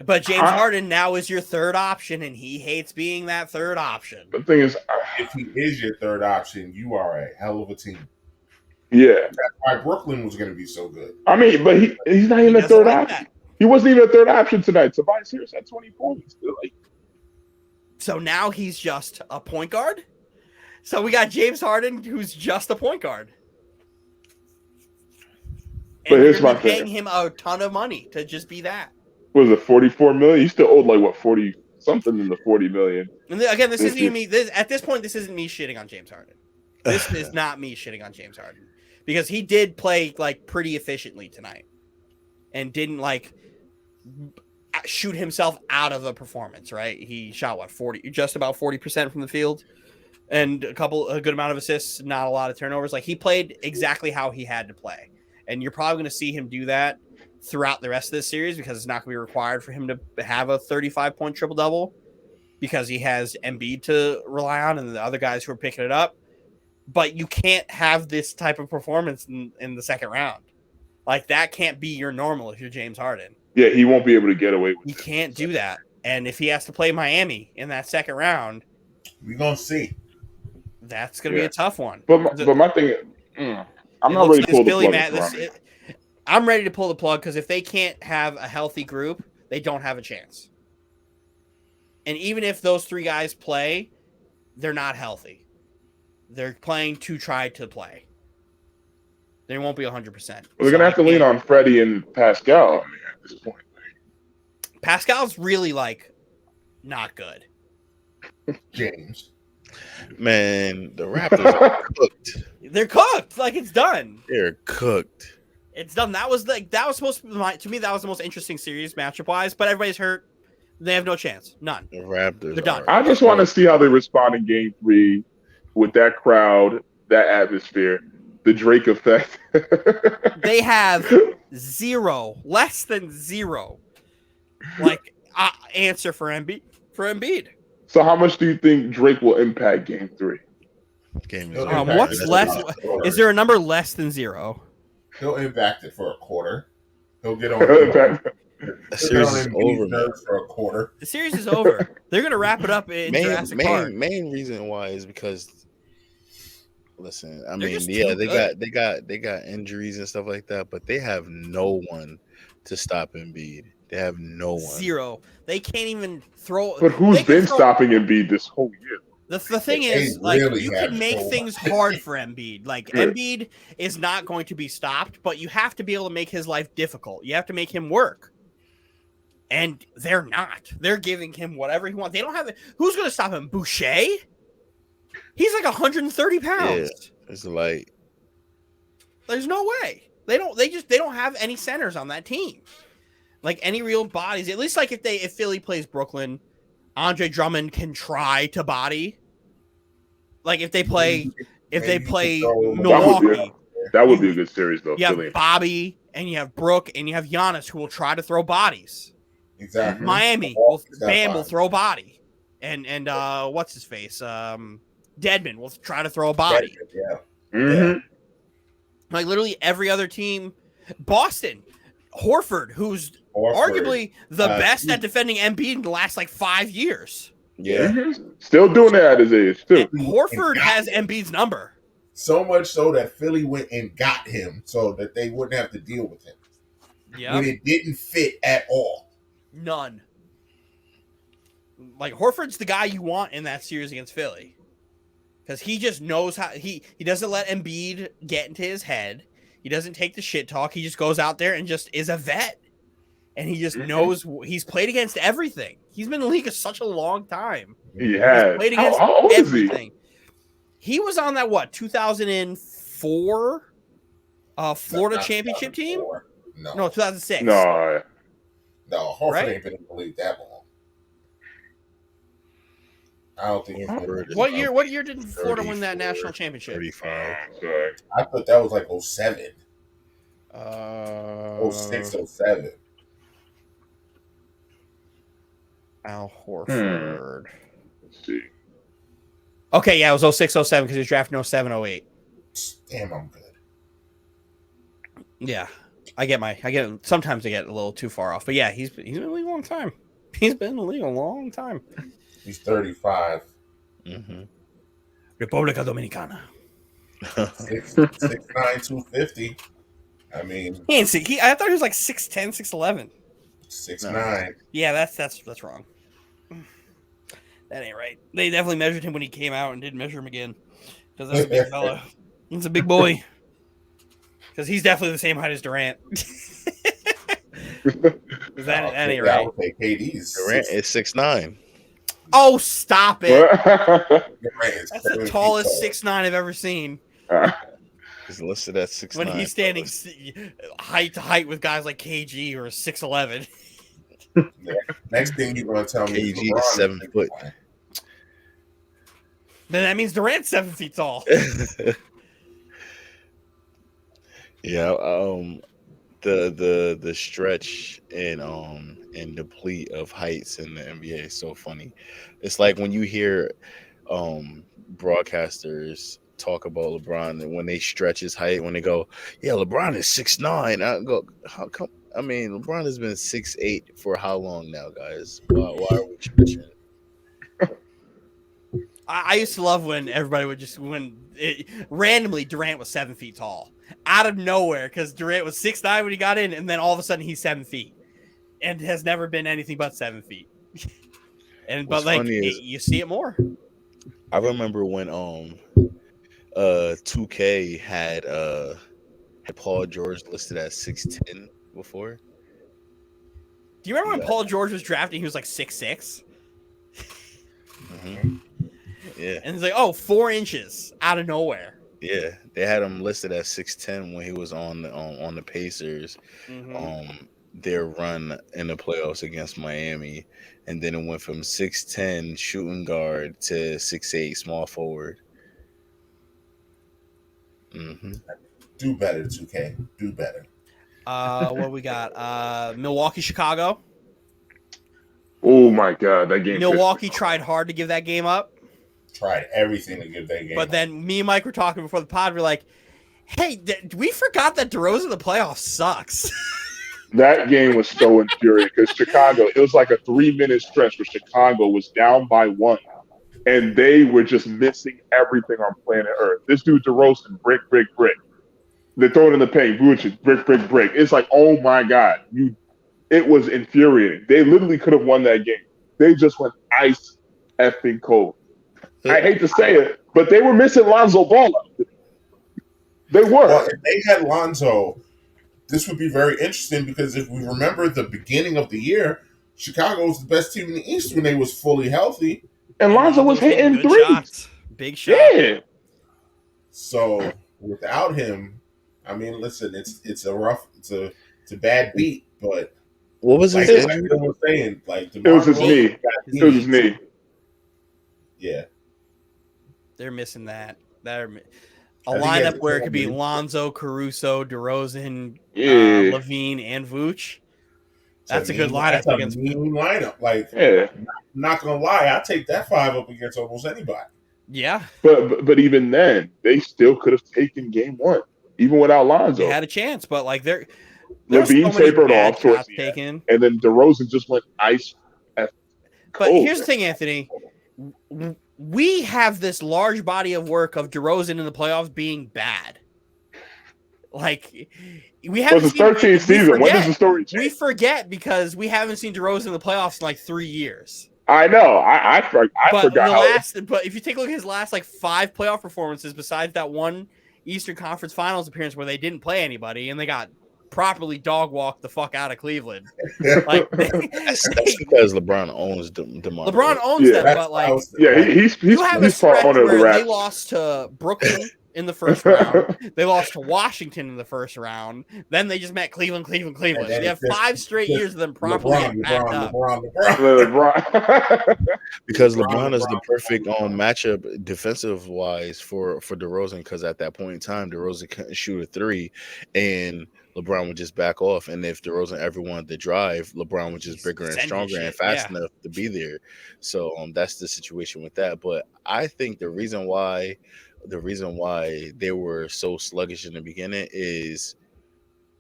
but James Harden now is your third option, and he hates being that third option. The thing is, if he is your third option, you are a hell of a team. Yeah, that's why Brooklyn was going to be so good. I mean, but he's not even a third option. He wasn't even a third option tonight. Tobias Harris had 20 points. So now he's just a point guard. So we got James Harden, who's just a point guard. And but here's my thing. Paying him a ton of money to just be that. Was it $44 million? He still owed 40 something in the $40 million. And again, this isn't even me. At this point, this isn't me shitting on James Harden. This is not me shitting on James Harden because he did play pretty efficiently tonight, and didn't shoot himself out of the performance. Right? He shot just about 40% from the field, and a good amount of assists, not a lot of turnovers. He played exactly how he had to play. And you're probably going to see him do that throughout the rest of this series because it's not going to be required for him to have a 35-point triple-double because he has Embiid to rely on and the other guys who are picking it up. But you can't have this type of performance in the second round. That can't be your normal if you're James Harden. Yeah, he won't be able to get away with it. He can't do that. And if he has to play Miami in that second round, We're gonna see. That's gonna be a tough one. But my thing, I'm not ready to pull the plug on Toronto. I'm ready to pull the plug because if they can't have a healthy group, they don't have a chance. And even if those three guys play, they're not healthy. They're playing to try to play. They won't be 100%. Well, they're gonna have to lean on Freddie and Pascal. I mean, at this point, Pascal's really like not good. James, man, the Raptors are cooked. They're cooked. Like it's done. They're cooked. It's done. That was supposed to be to me. That was the most interesting series matchup wise. But everybody's hurt. They have no chance. None. The Raptors. They're done. I just want to see how they respond in Game 3 with that crowd, that atmosphere, the Drake effect. They have less than zero, like answer for Embiid. So how much do you think Drake will impact Game 3? What's less? Is there a number less than zero? He'll impact it for a quarter. He'll get on. The series is over, man. For a quarter. The series is over. They're gonna wrap it up in Jurassic Park. Main reason why is because, listen, I mean, they got injuries and stuff like that, but they have no one to stop Embiid. They have no one. Zero. They can't even throw. But who's been stopping Embiid this whole year? The thing is, like, you can make things hard for Embiid. Like, Embiid is not going to be stopped, but you have to be able to make his life difficult. You have to make him work. And they're not. They're giving him whatever he wants. They don't have it. Who's going to stop him? Boucher? He's like 130 pounds. Yeah, it's like there's no way. They don't have any centers on that team. Like any real bodies. At least like if Philly plays Brooklyn, Andre Drummond can try to body. Like if they play Milwaukee. That would be a good series though. You have Bobby and you have Brooke and you have Giannis who will try to throw bodies. Exactly. Miami will throw body. And what's his face? Deadman will try to throw a body. Yeah. Mm-hmm. Like literally every other team. Boston, Horford, who's arguably the best at defending Embiid in the last like 5 years. Yeah. Mm-hmm. Still doing that at his age too. Horford has Embiid's number. So much so that Philly went and got him so that they wouldn't have to deal with him. Yeah. When it didn't fit at all. None. Like Horford's the guy you want in that series against Philly. Because he just knows how he doesn't let Embiid get into his head. He doesn't take the shit talk. He just goes out there and just is a vet. And he just knows he's played against everything. He's been in the league for such a long time. He has. Played against how old everything. Is he was on that 2004 Florida championship team? No, 2006. No, Horford ain't been in the league that long. I don't think. What year did Florida win that national championship? 35. I thought that was like 07. 06, 07. Al Horford. Let's see. Okay, yeah, it was 06, 07 because he was drafted in 07, 08. Damn, I'm good. Yeah. Sometimes I get a little too far off. But yeah, he's been in the league a long time. He's been in the league a long time. He's 35. Mm-hmm. República Dominicana. 6'9", 250. I mean, I thought he was like 6'10", 6'11". 6'9". Yeah, that's wrong. That ain't right. They definitely measured him when he came out and didn't measure him again. Because that's a big fella. He's a big boy. Because he's definitely the same height as Durant. that ain't right. Durant is 6'9". Oh, stop it. That's the tallest 6'9" tall. I've ever seen. He's listed at 6'9". When he's standing height to height with guys like KG or 6'11". Yeah. Next thing you're going to tell me KG is 7 foot. Then that means Durant's 7 feet tall. Yeah, the stretch and deplete of heights in the NBA is so funny. It's like when you hear broadcasters talk about LeBron and when they stretch his height, when they go, yeah, LeBron is 6'9". I go, how come? I mean, LeBron has been 6'8" for how long now, guys? Why are we stretching? I used to love when everybody would just randomly Durant was 7 feet tall out of nowhere because Durant was 6'9" when he got in, and then all of a sudden he's 7 feet and has never been anything but 7 feet. What's funny is you see it more. I remember when 2K had Paul George listed as 6'10" before. Do you remember when Paul George was drafted? He was like 6'6". Mm-hmm. Yeah, and it's like 4 inches out of nowhere. Yeah, they had him listed as 6'10" when he was on the Pacers. Mm-hmm. Their run in the playoffs against Miami, and then it went from 6'10" shooting guard to 6'8" small forward. Mm-hmm. Do better, 2K. Do better. What we got? Milwaukee, Chicago. Oh my God, that game. Milwaukee tried hard to give that game up. Tried everything to give that game but up. Then me and Mike were talking before the pod. We're like, hey, we forgot that DeRozan in the playoffs sucks. That game was so infuriating because Chicago, it was like a 3-minute stretch where Chicago was down by 1. And they were just missing everything on planet Earth. This dude DeRozan, brick. They throw it in the paint, Vucic, brick. It's like, oh my God, it was infuriating. They literally could have won that game. They just went ice effing cold. I hate to say it, but they were missing Lonzo Ball. They were. Well, if they had Lonzo, this would be very interesting because if we remember the beginning of the year, Chicago was the best team in the East when they was fully healthy. And Lonzo was hitting good threes. Shots. Big shot. Yeah. So without him, I mean, listen, it's a bad beat, but what was his injury? Like was saying, like it was his knee. It was his knee. Yeah, they're missing that. A lineup where it could be Lonzo, Caruso, DeRozan, Levine, and Vooch. That's a good lineup. That's a mean lineup. Like, I'm not gonna lie, I take that 5 up against almost anybody. Yeah, but even then, they still could have taken game 1, even without Lonzo. They had a chance, but like Levine tapered off towards the end, and then DeRozan just went ice. But here's the thing, Anthony. We have this large body of work of DeRozan in the playoffs being bad. Like we haven't seen 13th season. When does the story change? We forget because we haven't seen DeRozan in the playoffs in like 3 years. I know. I forgot. But if you take a look at his last like 5 playoff performances, besides that one Eastern Conference Finals appearance where they didn't play anybody and they got properly dog walked the fuck out of Cleveland. Like that's because LeBron owns DeMar. LeBron owns them, but like he's part owner of the Raptors. They lost to Brooklyn in the first round. They lost to Washington in the first round. Then they just met Cleveland. They have 5 straight years of them properly packed up. Because LeBron is the perfect matchup defensive wise for DeRozan, because at that point in time DeRozan couldn't shoot a 3 and LeBron would just back off, and if DeRozan ever wanted to drive, LeBron was just bigger and stronger and fast enough to be there. So that's the situation with that. But I think the reason why they were so sluggish in the beginning is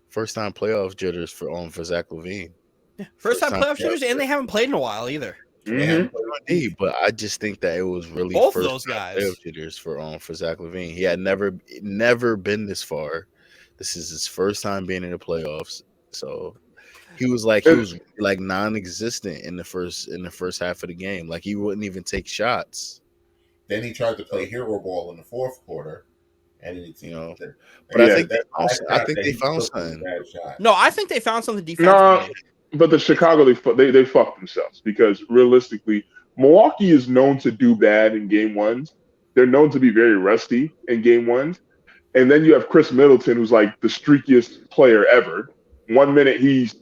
first time playoff jitters for Zach LaVine. Yeah. First time playoff jitters, and they haven't played in a while either. Mm-hmm. But I just think that it was really both of those guys playoff jitters for Zach LaVine. He had never been this far. This is his first time being in the playoffs, so he was like non-existent in the first half of the game. Like he wouldn't even take shots. Then he tried to play hero ball in the fourth quarter, and But I think they found something. No, I think they found something defensively. No, but the Chicago they fucked themselves because realistically, Milwaukee is known to do bad in game 1s. They're known to be very rusty in game 1s. And then you have Chris Middleton, who's like the streakiest player ever. 1 minute he's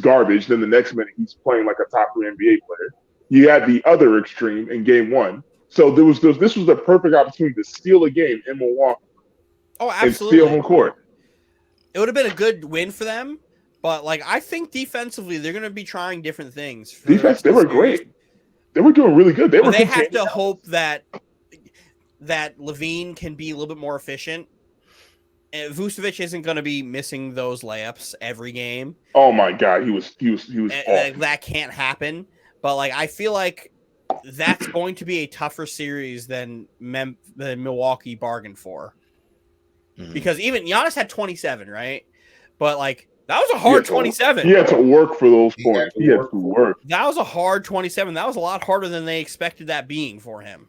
garbage, then the next minute he's playing like a top 3 NBA player. You had the other extreme in game 1. So this was the perfect opportunity to steal a game in Milwaukee. Oh, absolutely. And steal home court. It would have been a good win for them, but like I think defensively they're going to be trying different things. Defense, they were great. They were doing really good. They have to hope that Levine can be a little bit more efficient. And Vucevic isn't going to be missing those layups every game. Oh my God, he was. That can't happen. But like I feel like that's going to be a tougher series than Milwaukee bargained for. Mm-hmm. Because even Giannis had 27, right? But like that was a hard 27. He had to work for those points. He had to work. That was a hard 27. That was a lot harder than they expected that being for him.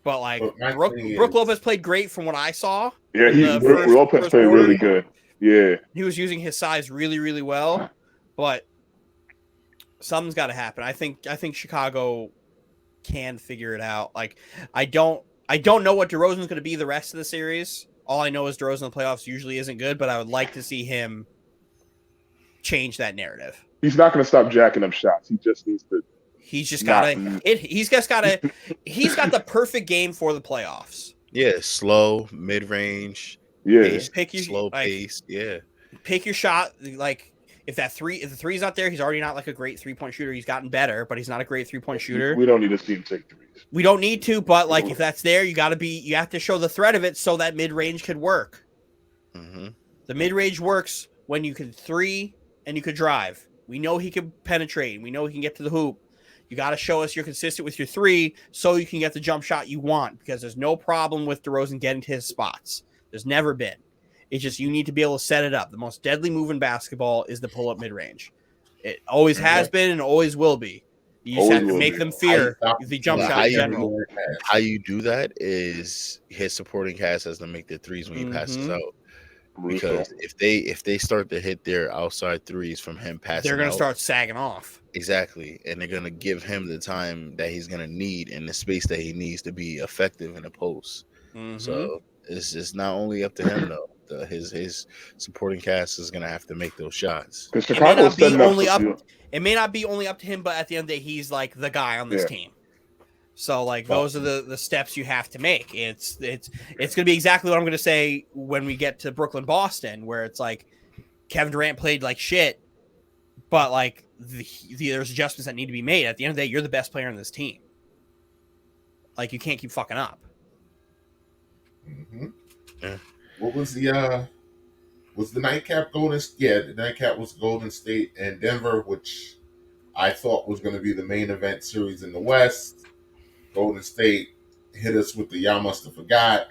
But like Brook Lopez played great from what I saw. Yeah, Brook Lopez played really good. Yeah, he was using his size really, really well. But something's got to happen. I think Chicago can figure it out. Like I don't know what DeRozan's going to be the rest of the series. All I know is DeRozan in the playoffs usually isn't good, but I would like to see him change that narrative. He's not going to stop jacking up shots. He just needs to. He's just got to. He's got the perfect game for the playoffs. Yeah, slow, mid range. Yeah, slow pace. Yeah, pick your shot. Like if the three's not there, he's already not like a great 3-point shooter. He's gotten better, but he's not a great 3-point shooter. We don't need to see him take threes. We don't need to, but like if that's there, you have to show the threat of it so that mid range could work. Mm-hmm. The mid range works when you can three and you could drive. We know he can penetrate. We know he can get to the hoop. You got to show us you're consistent with your three so you can get the jump shot you want, because there's no problem with DeRozan getting to his spots. There's never been. It's just you need to be able to set it up. The most deadly move in basketball is the pull-up mid-range. It always has been and always will be. You just have to make them fear the jump shot in general. How you do that is his supporting cast has to make the threes when he passes out. Because if they start to hit their outside threes from him passing, they're going to start sagging off. Exactly, and they're going to give him the time that he's going to need and the space that he needs to be effective in the post. Mm-hmm. So it's not only up to him though. His supporting cast is going to have to make those shots. Because Chicago is setting up. It may not be only up to him, but at the end of the day, he's like the guy on this team. So like those are the steps you have to make. It's going to be exactly what I'm going to say when we get to Brooklyn, Boston, where it's like Kevin Durant played like shit, but like there's adjustments that need to be made. At the end of the day, you're the best player on this team. Like you can't keep fucking up. Mm-hmm. Yeah. What was the nightcap Golden? Yeah, the nightcap was Golden State and Denver, which I thought was going to be the main event series in the West. Golden State hit us with the y'all must have forgot.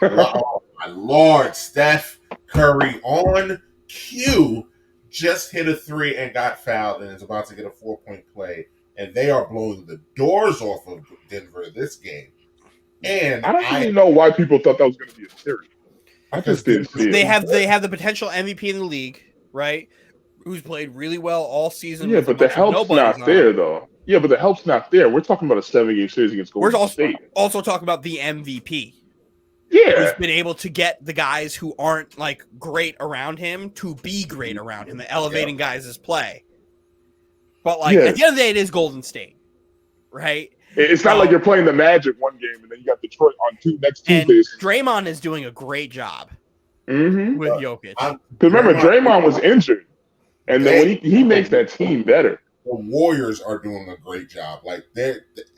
Oh my Lord, Steph Curry on cue just hit a 3 and got fouled and is about to get a 4-point play. And they are blowing the doors off of Denver this game. And I don't even know why people thought that was going to be a series. I just didn't see it. They have the potential MVP in the league, right? Who's played really well all season. Yeah, but the help's not there, though. Yeah, but the help's not there. We're talking about a 7-game series against Golden State. We're also talking about the MVP. Yeah. Who's been able to get the guys who aren't like great around him to be great around him, elevating guys' play. But like at the end of the day, it is Golden State, right? It's not like you're playing the Magic one game and then you got Detroit on next Tuesdays. Draymond is doing a great job with Jokic. Because remember, Draymond was injured, and then when he makes that team better. The Warriors are doing a great job. Like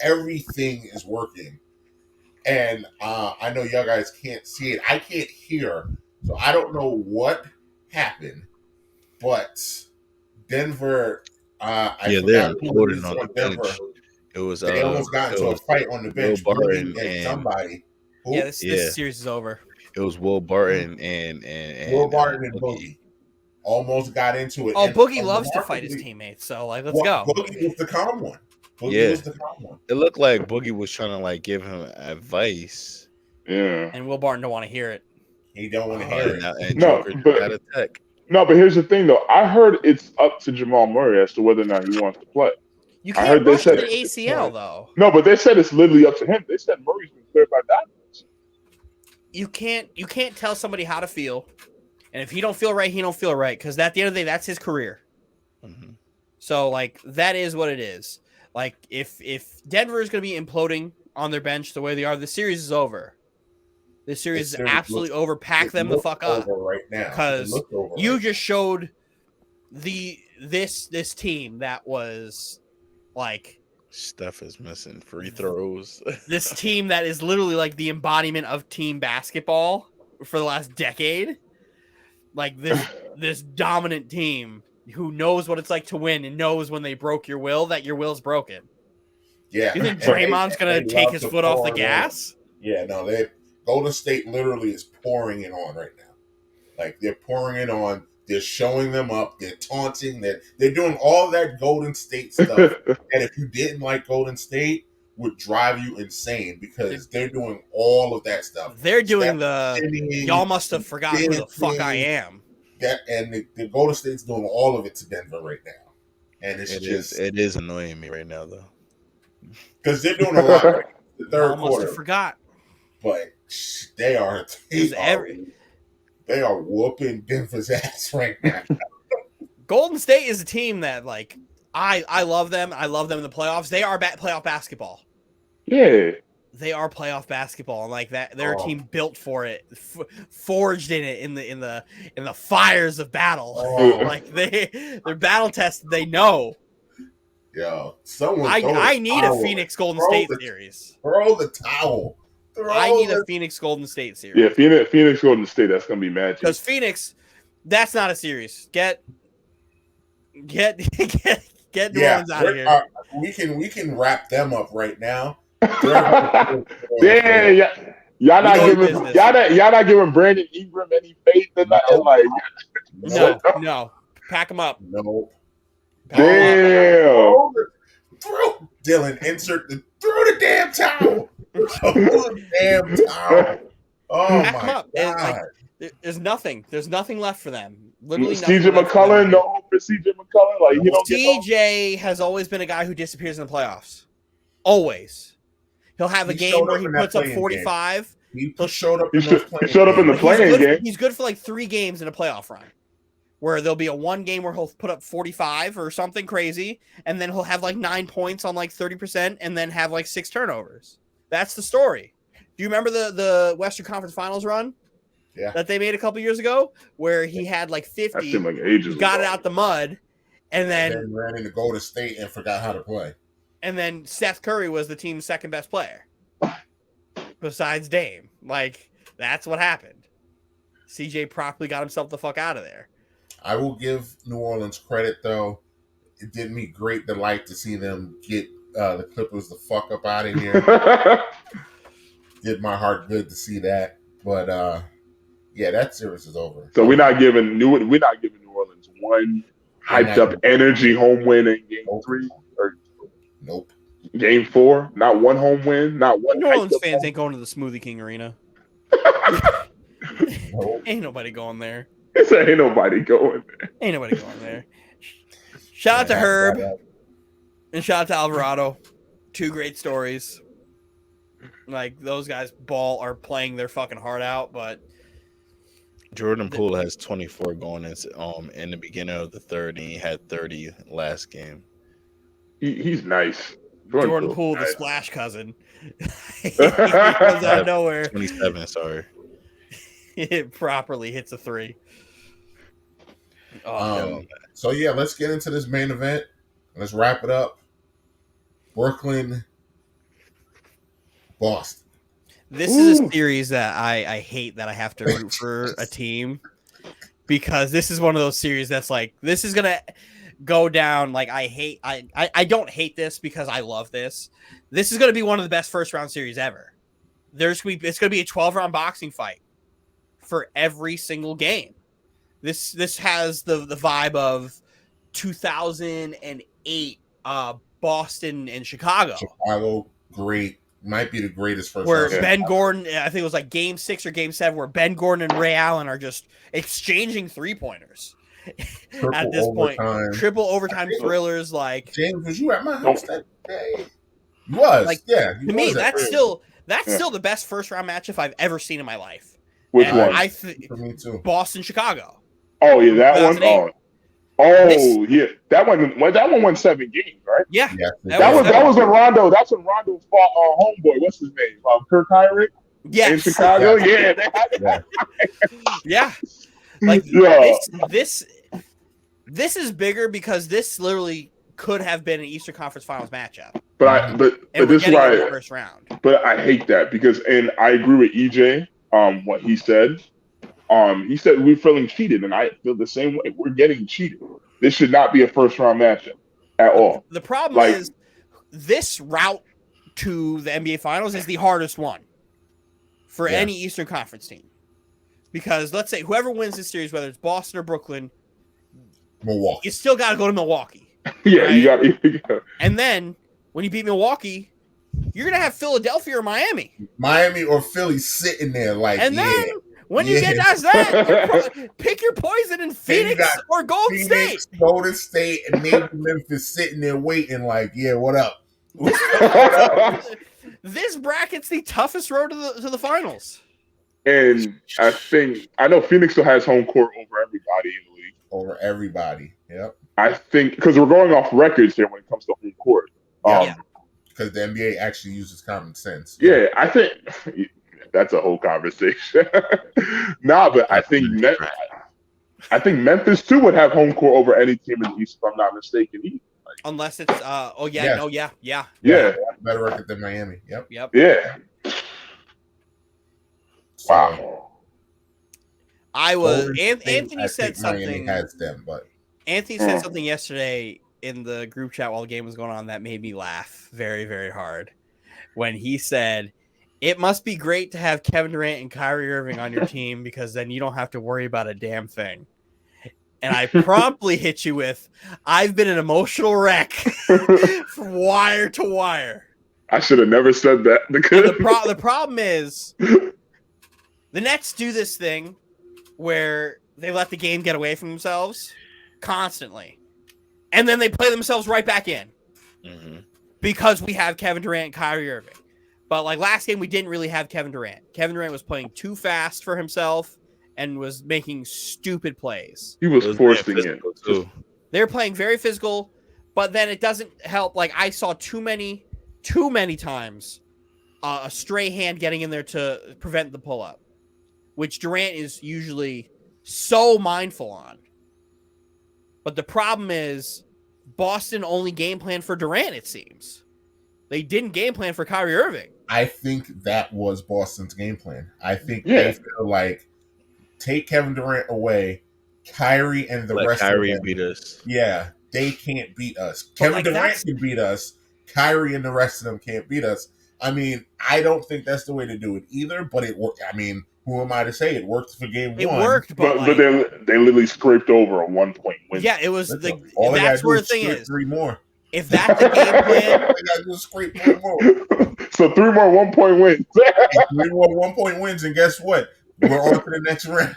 everything is working. And I know y'all guys can't see it. I can't hear. So I don't know what happened. But Denver, they're recording on the Denver. bench. It was they almost got into a fight on the bench. Will Barton and somebody. Who? Yeah, this series is over. It was Will Barton and Will Barton and Boogie. Almost got into it. Oh, Boogie loves to fight his teammates, so like let's go. Boogie was the calm one. Was the calm one. It looked like Boogie was trying to like give him advice. Yeah. And Will Barton don't want to hear it. He don't want to hear it. And got a tech. No, but here's the thing though. I heard it's up to Jamal Murray as to whether or not he wants to play. You can't rush the ACL though. No, but they said it's literally up to him. They said Murray's been cleared by doctors. You can't tell somebody how to feel. And if he don't feel right, he don't feel right. Because at the end of the day, that's his career. Mm-hmm. So, like, that is what it is. Like, if Denver is going to be imploding on their bench the way they are, the series is over. This series is absolutely over. Pack them the fuck up. Right now. Because you just showed this team that was, like... Steph is missing free throws. This team that is literally, like, the embodiment of team basketball for the last decade. Like this dominant team who knows what it's like to win and knows when they broke your will that your will's broken. Yeah. You think Draymond's going to take his foot off the gas? Yeah, no, Golden State literally is pouring it on right now. Like, they're pouring it on. They're showing them up. They're taunting. They're doing all that Golden State stuff. And if you didn't like Golden State, would drive you insane because they're doing all of that stuff. They're doing y'all must have forgotten who the fuck I am. The Golden State's doing all of it to Denver right now. And it is annoying me right now, though. Because they're doing a lot right the third quarter. Must have forgot. But they are whooping Denver's ass right now. Golden State is a team that, like, I love them. I love them in the playoffs. They are playoff basketball. Yeah. They are playoff basketball, and like that, they're a team built for it, forged in it in the fires of battle. Like they're battle tested. They know. Yo, I need a Phoenix Golden State series. Throw the towel. I need a Phoenix Golden State series. Yeah, Phoenix Golden State. That's gonna be magic. Because Phoenix, that's not a series. Get New Orleans out of here. We can wrap them up right now. Yeah. Y'all not giving Brandon Ingram any faith in nothing. Like, no. Pack them up. No. Damn. Throw Dylan. Throw the damn towel. Throw the damn towel. Oh my god. There's nothing. There's nothing left for them. Literally CJ McCollum. No hope for CJ McCollum. Like, you don't CJ has always been a guy who disappears in the playoffs. Always. He'll have a game where he puts up 45. He showed up. He showed up in the playing game. He's good for like 3 games in a playoff run, where there'll be one game where he'll put up 45 or something crazy, and then he'll have like 9 points on like 30%, and then have like 6 turnovers. That's the story. Do you remember the Western Conference Finals run? Yeah. That they made a couple years ago, where he had like 50, that seemed like ages got ago. It out the mud, and then ran into Golden State and forgot how to play. And then Seth Curry was the team's second best player, besides Dame. Like, that's what happened. CJ properly got himself the fuck out of there. I will give New Orleans credit, though. It did me great delight to see them get the Clippers the fuck up out of here. Did my heart good to see that. But yeah, that series is over. So we're not giving New Orleans one hyped up energy home win in Game 3 or nope. Game 4, not one home win, not one. New Orleans fans ain't going to the Smoothie King Arena. Nope. Ain't nobody going there. Ain't nobody going there. Ain't nobody going there. Shout out to Herb and shout out to Alvarado. 2 great stories. Like, those guys are playing their fucking heart out, but Jordan Poole has 24 going in the beginning of the third, and he had 30 last game. He's nice. Jordan Poole, the splash cousin. He comes out of nowhere. 27, sorry. It properly hits a 3. So yeah, let's get into this main event. Let's wrap it up. Brooklyn, Boston. This is a series that I hate that I have to root for a team, because this is one of those series that's like, this is gonna go down. Like, I don't hate this because I love this. This is gonna be one of the best first round series ever. It's gonna be a 12-round boxing fight for every single game. This has the vibe of 2008 Boston and Chicago. Chicago, great. Might be the greatest first where round. Ben Gordon, I think it was like Game 6 or Game 7, where Ben Gordon and Ray Allen are just exchanging 3-pointers at this point. Triple overtime thrillers. Like, James, was you at my house that day? You was. Like, yeah. To me, that's still the best first round matchup I've ever seen in my life. Which one? For me too. Boston, Chicago. Oh yeah, that one. Yeah, that one won 7 games, right? Yeah, that was when Rondo. That's when Rondo fought homeboy. What's his name? Kirk Heinrich. Yes. In Chicago. Yeah. Like, this is bigger because this literally could have been an Eastern Conference Finals matchup. But this is why first round. But I hate that and I agree with EJ. What he said. He said we're feeling cheated, and I feel the same way. We're getting cheated. this should not be a first round matchup at all. The problem is this route to the NBA Finals is the hardest one for any Eastern Conference team. Because let's say whoever wins this series, whether it's Boston or Brooklyn, Milwaukee, you still got to go to Milwaukee. Yeah, right? you got. And then when you beat Milwaukee, you're gonna have Philadelphia or Miami or Philly sitting there like. And then when you get past that, pick your poison in Phoenix or Golden State. Golden State, and maybe Memphis sitting there waiting like, yeah, what up? This bracket's the toughest road to the finals. And I know Phoenix still has home court over everybody in the league. Over everybody, yep. I think because we're going off records here when it comes to home court. Because the NBA actually uses common sense. Yeah, I think that's a whole conversation. But I think Memphis too would have home court over any team in the East, if I'm not mistaken. Unless it's yeah. Better record than Miami. Yep. Yeah. Wow. Anthony said something. Miami has them, but Anthony said something yesterday in the group chat while the game was going on that made me laugh very, very hard. When he said, "It must be great to have Kevin Durant and Kyrie Irving on your team because then you don't have to worry about a damn thing." And I promptly hit you with, "I've been an emotional wreck from wire to wire." I should have never said that. The problem is the Nets do this thing where they let the game get away from themselves constantly. And then they play themselves right back in because we have Kevin Durant and Kyrie Irving. But like last game, we didn't really have Kevin Durant. Kevin Durant was playing too fast for himself and was making stupid plays. He was forcing it. They're playing very physical, but then it doesn't help. Like I saw too many times a stray hand getting in there to prevent the pull-up, which Durant is usually so mindful on. But the problem is Boston only game plan for Durant, it seems. They didn't game plan for Kyrie Irving. I think that was Boston's game plan. I think they feel like take Kevin Durant away, Kyrie and the rest Kyrie of them. beat us. Yeah, they can't beat us. Kevin Durant can beat us. Kyrie and the rest of them can't beat us. I mean, I don't think that's the way to do it either, but it worked. I mean, who am I to say it worked for game one? It worked, but they literally scraped over a 1-point win. Yeah, it was that's where the thing is. 3 more. If that's the game plan, they got to scrape 3 more. So 3 more 1-point wins. 3 more 1-point wins, and guess what? We're on to the next round.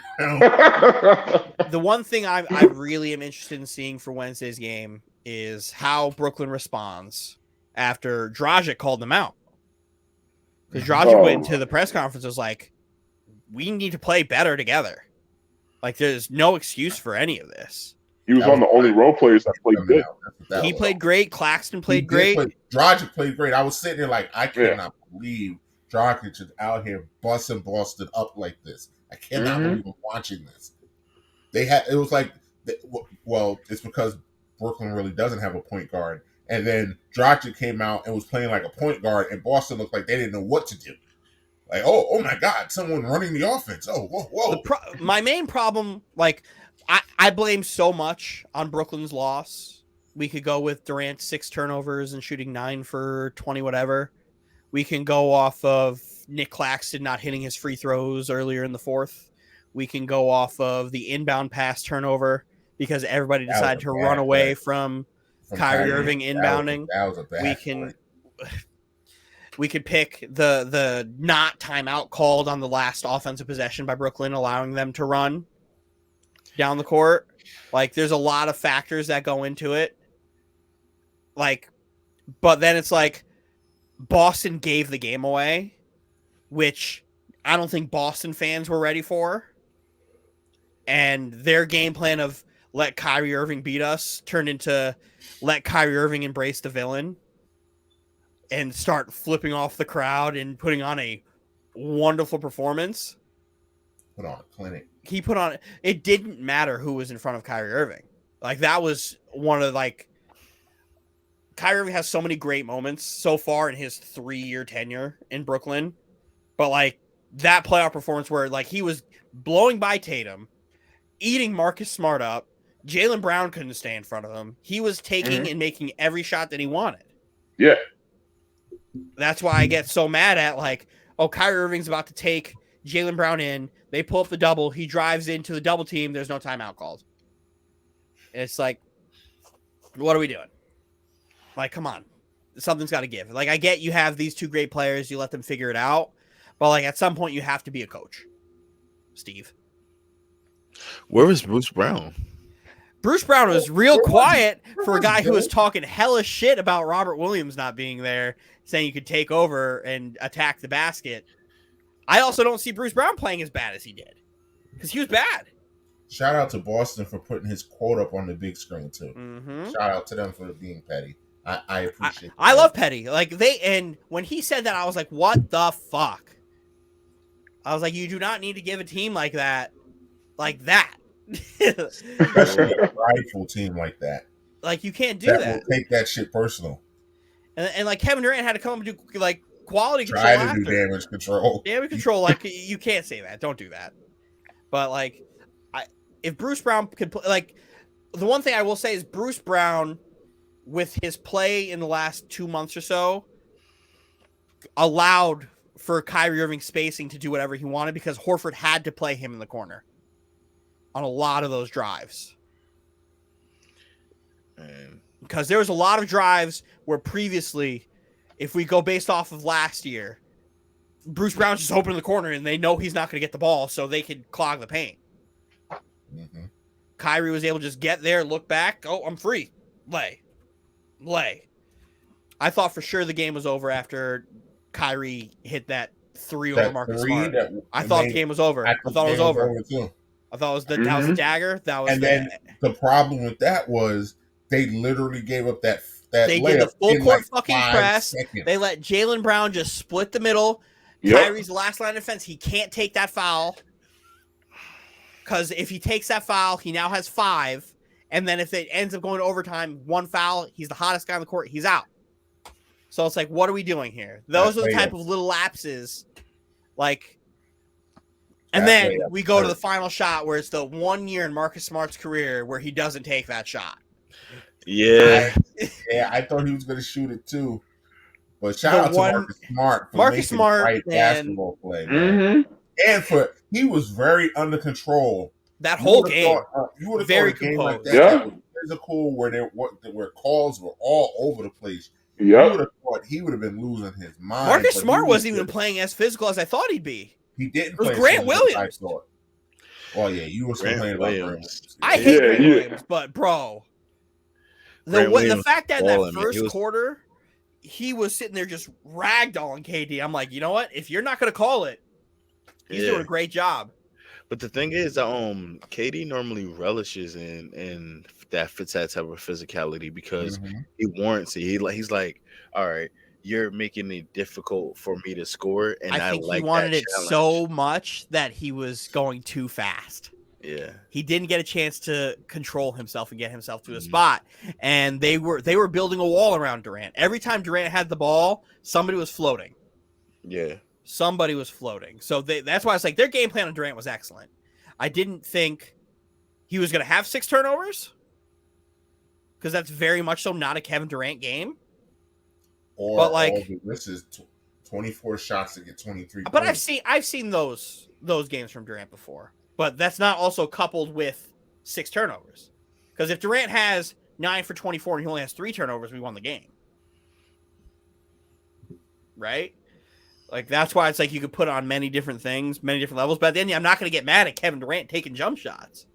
The one thing I really am interested in seeing for Wednesday's game is how Brooklyn responds after Dragic called them out. Because Dragic went into the press conference and was like, we need to play better together. Like, there's no excuse for any of this. He was one of the only role players that played good. He played great. Claxton played great. Dragic played great. I was sitting there like, I cannot believe Dragic is out here busting Boston up like this. I cannot believe I'm watching this. It was like, well, it's because Brooklyn really doesn't have a point guard. And then Dragic came out and was playing like a point guard, and Boston looked like they didn't know what to do. Like, oh my God, someone running the offense. Oh, whoa. My main problem, like, I blame so much on Brooklyn's loss. We could go with Durant 6 turnovers and shooting 9 for 20, whatever. We can go off of Nick Claxton not hitting his free throws earlier in the fourth. We can go off of the inbound pass turnover because everybody decided to run away from Kyrie Irving inbounding. That was a bad We could pick the not timeout called on the last offensive possession by Brooklyn, allowing them to run down the court. Like, there's a lot of factors that go into it. Like, but then it's like Boston gave the game away, which I don't think Boston fans were ready for. And their game plan of let Kyrie Irving beat us turned into let Kyrie Irving embrace the villain and start flipping off the crowd and putting on a wonderful performance. Put on a clinic. He put on, it didn't matter who was in front of Kyrie Irving. Like, that was one of, like, Kyrie Irving has so many great moments so far in his 3-year tenure in Brooklyn. But, like, that playoff performance where, like, he was blowing by Tatum, eating Marcus Smart up, Jaylen Brown couldn't stay in front of him. He was taking and making every shot that he wanted. Yeah. That's why I get so mad at, like, oh, Kyrie Irving's about to take Jaylen Brown in. They pull up the double. He drives into the double team. There's no timeout called. And it's like, what are we doing? Like, come on. Something's got to give. Like, I get you have these two great players. You let them figure it out. But, like, at some point, you have to be a coach, Steve. Where is Bruce Brown? Bruce Brown was real quiet for a guy who was talking hella shit about Robert Williams not being there, saying you could take over and attack the basket. I also don't see Bruce Brown playing as bad as he did, because he was bad. Shout out to Boston for putting his quote up on the big screen too. Mm-hmm. Shout out to them for being petty. I appreciate. I love petty. Like and when he said that, I was like, what the fuck? I was like, you do not need to give a team like that. Especially a prideful team like that. Like, you can't do that. That will take that shit personal. And like Kevin Durant had to come and do like quality control. Try to do damage control. Damage control. Like, you can't say that. Don't do that. But like, if Bruce Brown could play, like, the one thing I will say is Bruce Brown, with his play in the last 2 months or so, allowed for Kyrie Irving spacing to do whatever he wanted, because Horford had to play him in the corner on a lot of those drives. Because there was a lot of drives where previously, if we go based off of last year, Bruce Brown's just open in the corner and they know he's not going to get the ball, so they could clog the paint. Mm-hmm. Kyrie was able to just get there, look back, oh, I'm free. Lay. I thought for sure the game was over after Kyrie hit that 3 over Marcus Smart. I thought the game was over. I thought it was over. Too. I thought that was a dagger. That was. And then the problem with that was they literally gave up that they did the full court fucking press. Seconds. They let Jaylen Brown just split the middle. Yep. Kyrie's last line of defense. He can't take that foul, because if he takes that foul, he now has 5. And then if it ends up going to overtime, 1 foul, he's the hottest guy on the court. He's out. So it's like, what are we doing here? Those are the type of little lapses, like. And then we go to the final shot where it's the 1 year in Marcus Smart's career where he doesn't take that shot. Yeah. I thought he was going to shoot it too. But shout out to Marcus Smart for making the right basketball play. Mm-hmm. And he was very under control. That whole game. You would have very thought a game composed. like that was physical, where calls were all over the place. Yep. You would have thought he would have been losing his mind. Marcus Smart wasn't even playing as physical as I thought he'd be. He didn't. It was Grant Williams. I thought. Well, yeah, you were complaining about Grant Williams. I hate Grant Williams, but bro, the fact that in that first quarter he was sitting there just ragdolling KD, I'm like, you know what? If you're not going to call it, he's doing a great job. But the thing is, KD normally relishes in that type of physicality, because he warrants it. He's like, all right, you're making it difficult for me to score, and I think he wanted it so much that he was going too fast. Yeah, he didn't get a chance to control himself and get himself to a spot, and they were building a wall around Durant. Every time Durant had the ball, somebody was floating. Yeah. Somebody was floating. So that's why I was like, their game plan on Durant was excellent. I didn't think he was going to have 6 turnovers, because that's very much so not a Kevin Durant game. But like, this is 24 shots to get 23 But points. I've seen those games from Durant before. But that's not also coupled with 6 turnovers. Because if Durant has 9 for 24 and he only has 3 turnovers, we won the game. Right? Like, that's why it's like you could put on many different things, many different levels. But then I'm not going to get mad at Kevin Durant taking jump shots.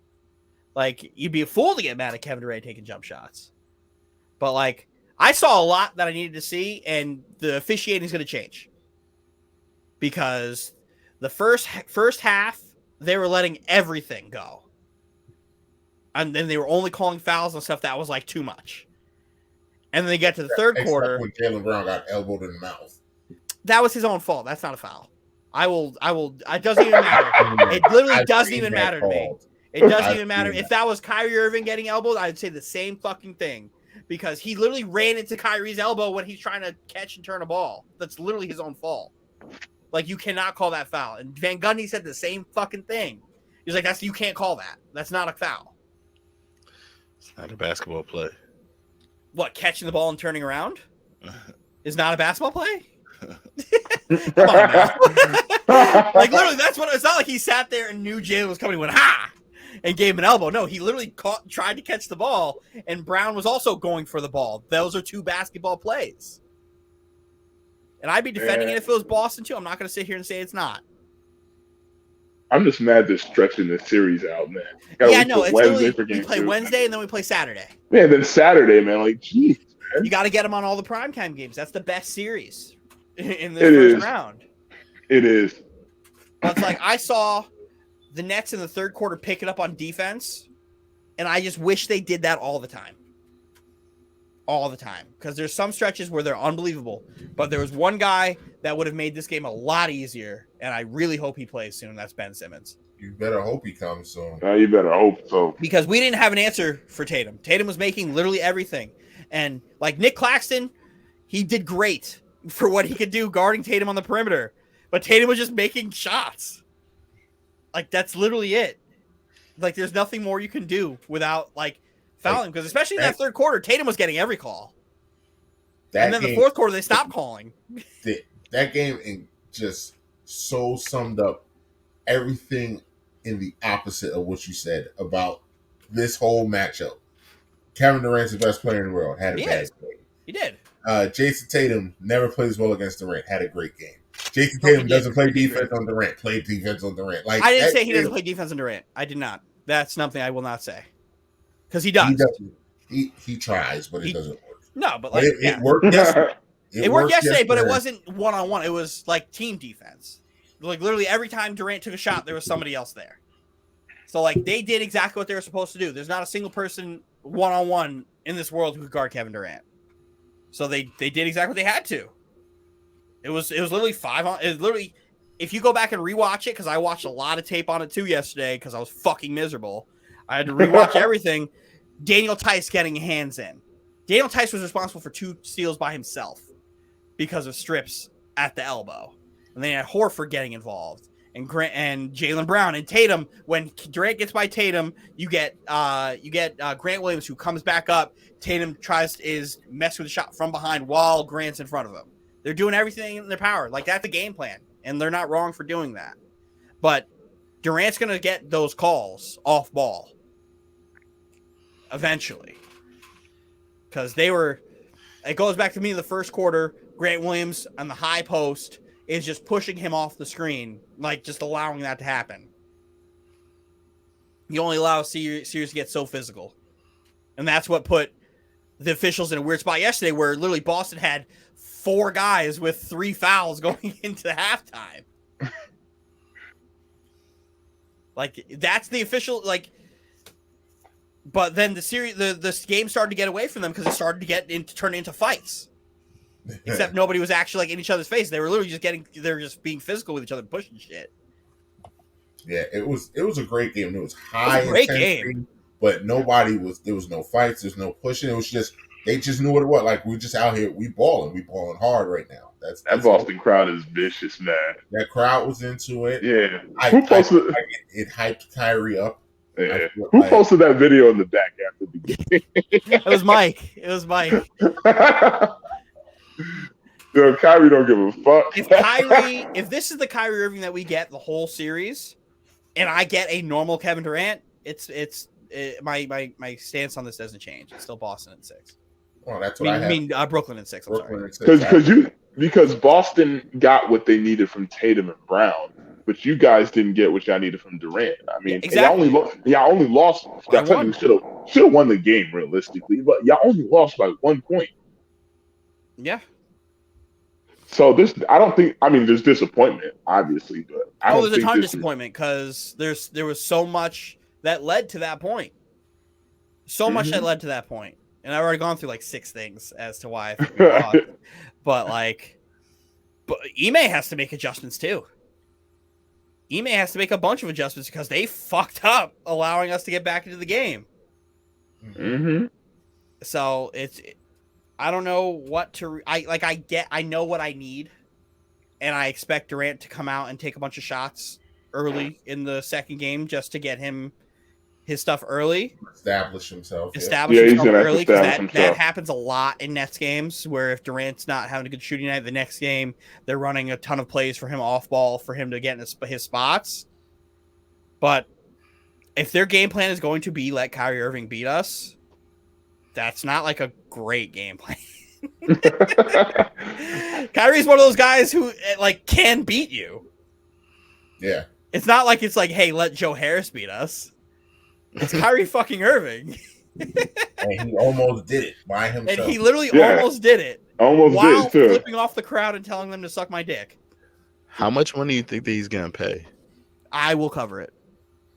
Like, you'd be a fool to get mad at Kevin Durant taking jump shots. But, like, I saw a lot that I needed to see, and the officiating is going to change. Because the first half, they were letting everything go. And then they were only calling fouls and stuff that was, like, too much. And then they get to the third quarter. When Jaylen Brown got elbowed in the mouth. That was his own fault. That's not a foul. It doesn't even matter. It literally doesn't even matter to me. It doesn't even matter. If that was Kyrie Irving getting elbowed, I'd say the same fucking thing. Because he literally ran into Kyrie's elbow when he's trying to catch and turn a ball. That's literally his own fault. Like, you cannot call that foul. And Van Gundy said the same fucking thing. He's like, you can't call that. That's not a foul. It's not a basketball play. What, catching the ball and turning around is not a basketball play? Come on now. Like, literally, that's what it's not like he sat there and knew Jalen was coming and went, ha! And gave him an elbow. No, he literally tried to catch the ball, and Brown was also going for the ball. Those are two basketball plays. And I'd be defending it if it was Boston, too. I'm not going to sit here and say it's not. I'm just mad they're stretching this series out, man. Yeah, no, it's literally, we play Wednesday, and then we play Saturday. Yeah, then Saturday, man. Like, geez, man. You got to get them on all the primetime games. That's the best series in this first round. It is. But it's like, I saw the Nets in the third quarter pick it up on defense, and I just wish they did that all the time. All the time. Because there's some stretches where they're unbelievable. But there was one guy that would have made this game a lot easier, and I really hope he plays soon. That's Ben Simmons. You better hope he comes soon. You better hope so. Because we didn't have an answer for Tatum. Tatum was making literally everything. And like Nick Claxton, he did great for what he could do guarding Tatum on the perimeter. But Tatum was just making shots. Like, that's literally it. Like, there's nothing more you can do without, like, fouling. Because especially in that third quarter, Tatum was getting every call. And then the fourth quarter, they stopped calling. That game just so summed up everything in the opposite of what you said about this whole matchup. Kevin Durant's the best player in the world. Had a bad game. He did. Jason Tatum never plays well against Durant. Had a great game. Jason Tatum doesn't play defense on Durant. Played defense on Durant. Like, I didn't say he doesn't play defense on Durant. I did not. That's something I will not say. Because he does. He tries, but it doesn't work. No, but like it worked yesterday. It worked yesterday, but it wasn't one-on-one. It was like team defense. Like, literally every time Durant took a shot, there was somebody else there. So, like, they did exactly what they were supposed to do. There's not a single person one-on-one in this world who could guard Kevin Durant. So they did exactly what they had to. It was literally 5-on. It literally, if you go back and rewatch it, because I watched a lot of tape on it too yesterday because I was fucking miserable. I had to rewatch everything. Daniel Tice getting hands in. Daniel Tice was responsible for 2 steals by himself because of strips at the elbow. And then you had Horford getting involved. And Jaylen Brown and Tatum. When Durant gets by Tatum, you get Grant Williams, who comes back up. Tatum is mess with the shot from behind while Grant's in front of him. They're doing everything in their power. Like, that's the game plan, and they're not wrong for doing that. But Durant's gonna get those calls off ball eventually, because it goes back to me in the first quarter. Grant Williams on the high post is just pushing him off the screen, like just allowing that to happen. You only allow a series to get so physical. And that's what put the officials in a weird spot yesterday, where literally Boston had 4 guys with 3 fouls going into halftime. Like, that's the official, like, but then the game started to get away from them because it started to turn into fights. Except nobody was actually like in each other's face. They were literally just being physical with each other, pushing shit. Yeah, it was a great game. It was high intensity, game. But there was no fights, there's no pushing. It was just, they just knew what it was. Like, we're just out here, we balling hard right now. That's Boston crowd is vicious, man. That crowd was into it. Yeah. It hyped Kyrie up. Yeah. Who posted that video in the back after the game? It was Mike. Yo, Kyrie don't give a fuck. If this is the Kyrie Irving that we get the whole series, and I get a normal Kevin Durant, my stance on this doesn't change. It's still Boston at 6. Oh, that's what I mean. Brooklyn at 6. I'm sorry. Because Boston got what they needed from Tatum and Brown, but you guys didn't get what y'all needed from Durant. I mean, exactly. y'all only lost. Y'all should have won the game realistically, but y'all only lost by 1 point. Yeah. So I don't think. I mean, there's disappointment, obviously, but there's a ton of disappointment because there was so much that led to that point. So much that led to that point. And I've already gone through like 6 things as to why I think we lost. But Ime has to make adjustments too. Ime has to make a bunch of adjustments because they fucked up allowing us to get back into the game. Mm-hmm. So I don't know what to. I know what I need, and I expect Durant to come out and take a bunch of shots early in the second game just to get him his stuff early. Establish himself. Establish he's himself gonna have to early, because establish that himself. happens a lot in Nets games where if Durant's not having a good shooting night, the next game they're running a ton of plays for him off ball for him to get in his spots. But if their game plan is going to be let Kyrie Irving beat us, that's not like a great game plan. Kyrie's one of those guys who like can beat you. Yeah. It's not like it's like, hey, let Joe Harris beat us. It's Kyrie fucking Irving. And he almost did it by himself. And he literally almost did it. Almost while did too. flipping off the crowd and telling them to suck my dick. How much money do you think that he's gonna pay? I will cover it.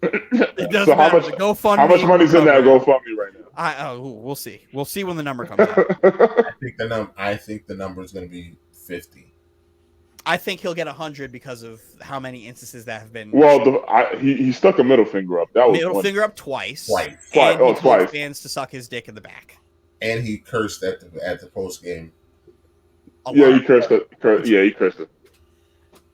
It doesn't So how matter. much? The GoFundMe How much money's in that GoFundMe right now? We'll see. We'll see when the number comes out. I think the number is going to be 50. I think he'll get 100 because of how many instances that have been. Well, he stuck a middle finger up. That was middle finger up twice. Twice. And he told Twice. fans to suck his dick in the back. And he cursed at the post game. Yeah, he cursed it. Yeah, he cursed it.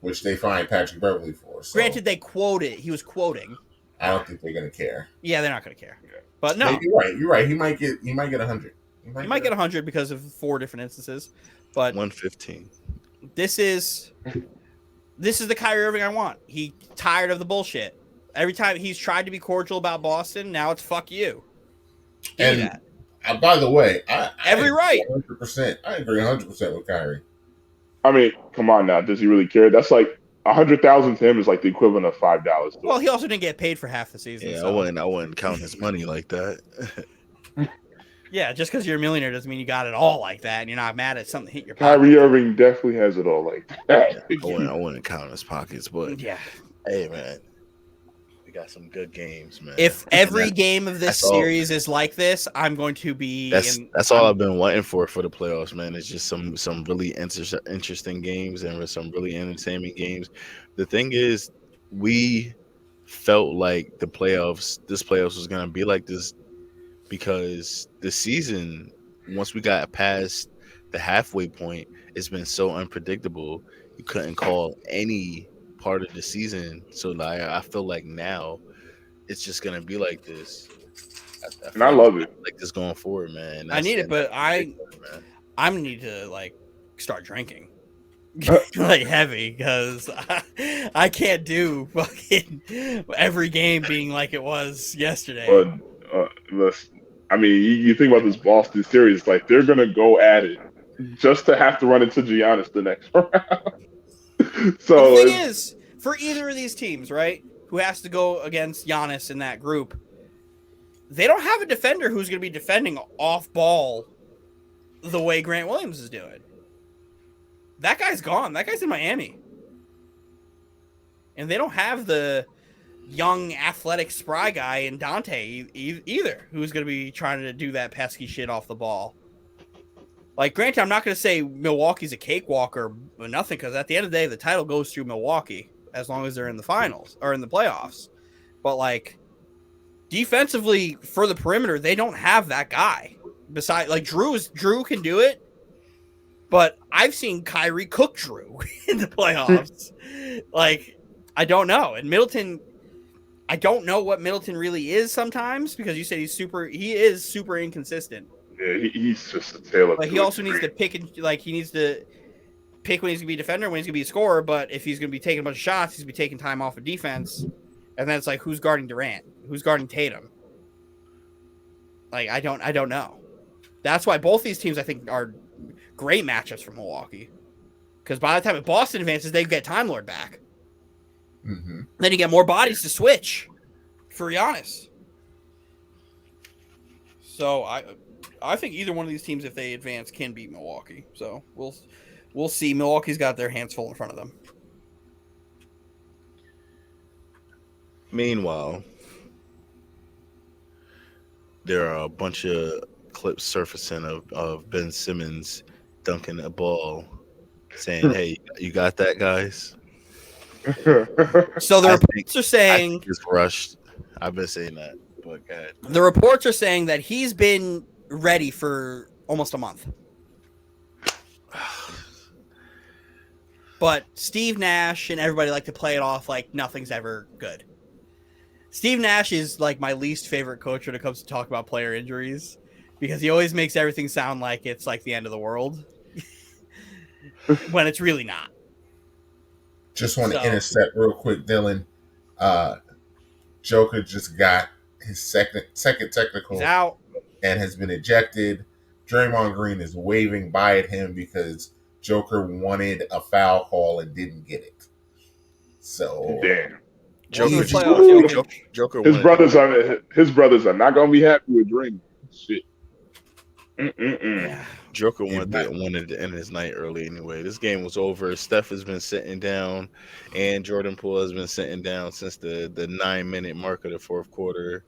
Which they fined Patrick Beverly for. So Granted, they quoted. He was quoting. I don't think they're gonna care. Yeah, they're not gonna care. But no, you're right. He might get 100. He might get 100 because of 4 different instances. But 115. This is the Kyrie Irving I want. He tired of the bullshit. Every time he's tried to be cordial about Boston, now it's fuck you. Give me that. By the way, I agree 100%. I agree 100% with Kyrie. I mean, come on now. Does he really care? That's like 100,000 to him is like the equivalent of $5. Well, he also didn't get paid for half the season. Yeah, so. I wouldn't count his money like that. Yeah, just because you're a millionaire doesn't mean you got it all like that, and you're not mad at something hit your pocket. Kyrie Irving definitely has it all like that. I wouldn't count his pockets, but yeah. Hey, man, we got some good games, man. If every game of this series is like this, I'm going to be. That's all I've been waiting for the playoffs, man. It's just some really interesting games and some really entertaining games. The thing is, we felt like this playoffs was gonna be like this because the season, once we got past the halfway point, it's been so unpredictable. You couldn't call any part of the season, so I feel like now it's just gonna be like this. I love it. Like this going forward, man. I need it, but I'm gonna need to like start drinking. Like heavy, because I can't do fucking every game being like it was yesterday. But I mean, you think about this Boston series, like they're gonna go at it just to have to run into Giannis the next round. So the thing is, for either of these teams, right, who has to go against Giannis in that group, they don't have a defender who's going to be defending off ball the way Grant Williams is doing. That guy's gone. That guy's in Miami. And they don't have the young, athletic, spry guy in Dante either, who's going to be trying to do that pesky shit off the ball. Like, granted, I'm not going to say Milwaukee's a cakewalk or nothing, because at the end of the day, the title goes through Milwaukee as long as they're in the finals or in the playoffs. But, like, defensively for the perimeter, they don't have that guy. Besides, like, Drew can do it. But I've seen Kyrie cook Drew in the playoffs. Like, I don't know. And Middleton, I don't know what Middleton really is sometimes, because you said he is super inconsistent. Yeah, he's just a tailor. But he also needs to pick and he needs to pick when he's gonna be a defender, when he's gonna be a scorer. But if he's gonna be taking a bunch of shots, he's gonna be taking time off of defense. And then it's like, who's guarding Durant? Who's guarding Tatum? Like, I don't know. That's why both these teams, I think, are great matchups for Milwaukee. Because by the time Boston advances, they get Time Lord back. Mm-hmm. Then you get more bodies to switch for Giannis. So I think either one of these teams, if they advance, can beat Milwaukee. So we'll see. Milwaukee's got their hands full in front of them. Meanwhile, there are a bunch of clips surfacing of Ben Simmons dunking a ball, saying, "Hey, you got that, guys?" So the reports are saying it's rushed. I've been saying that, but go ahead. The reports are saying that he's been ready for almost a month. But Steve Nash and everybody like to play it off like nothing's ever good. Steve Nash is like my least favorite coach when it comes to talk about player injuries because he always makes everything sound like it's like the end of the world when it's really not. Just want to intercept real quick, Dylan. Joker just got his second technical. He's out and has been ejected. Draymond Green is waving by at him because Joker wanted a foul call and didn't get it. So damn. Joker. His brothers are not gonna be happy with Draymond. Shit. Yeah. Joker wanted to end his night early anyway. This game was over. Steph has been sitting down, and Jordan Poole has been sitting down since the 9-minute mark of the fourth quarter.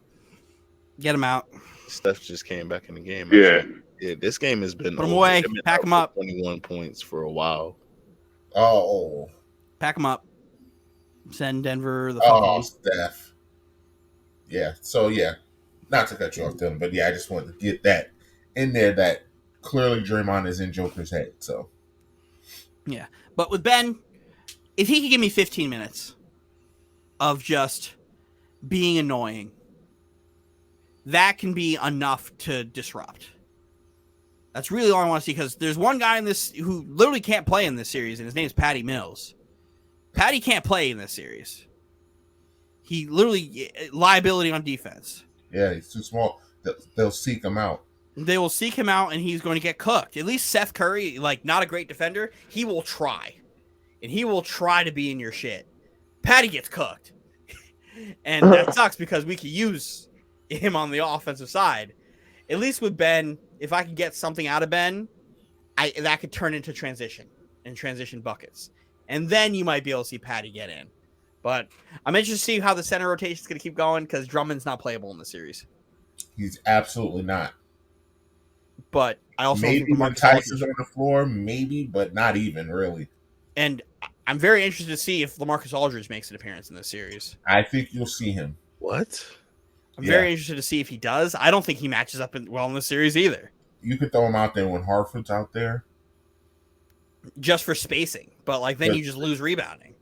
Get him out. Steph just came back in the game. Yeah. This game has been. Put him away. Pack him up. 21 points for a while. Oh. Pack him up. Send Denver the fuck home. Steph. Yeah. So yeah, not to cut you off, Dylan, but yeah, I just wanted to get that in there. That clearly Draymond is in Joker's head. So yeah, but with Ben, if he could give me 15 minutes of just being annoying, that can be enough to disrupt. That's really all I want to see, because there's one guy in this who literally can't play in this series, and his name is Patty Mills. Patty can't play in this series. He literally liability on defense. Yeah, he's too small. They'll seek him out. They will seek him out, and he's going to get cooked. At least Seth Curry, like, not a great defender, he will try. And he will try to be in your shit. Patty gets cooked. And that sucks because we could use him on the offensive side. At least with Ben, if I could get something out of Ben, that could turn into transition and transition buckets. And then you might be able to see Patty get in. But I'm interested to see how the center rotation is going to keep going, because Drummond's not playable in the series. He's absolutely not. But I also maybe think when Tice is on the floor, maybe, but not even really. And I'm very interested to see if LaMarcus Aldridge makes an appearance in this series. I think you'll see him. What? I'm very interested to see if he does. I don't think he matches up well in this series either. You could throw him out there when Hartford's out there. Just for spacing. But like then you just lose rebounding.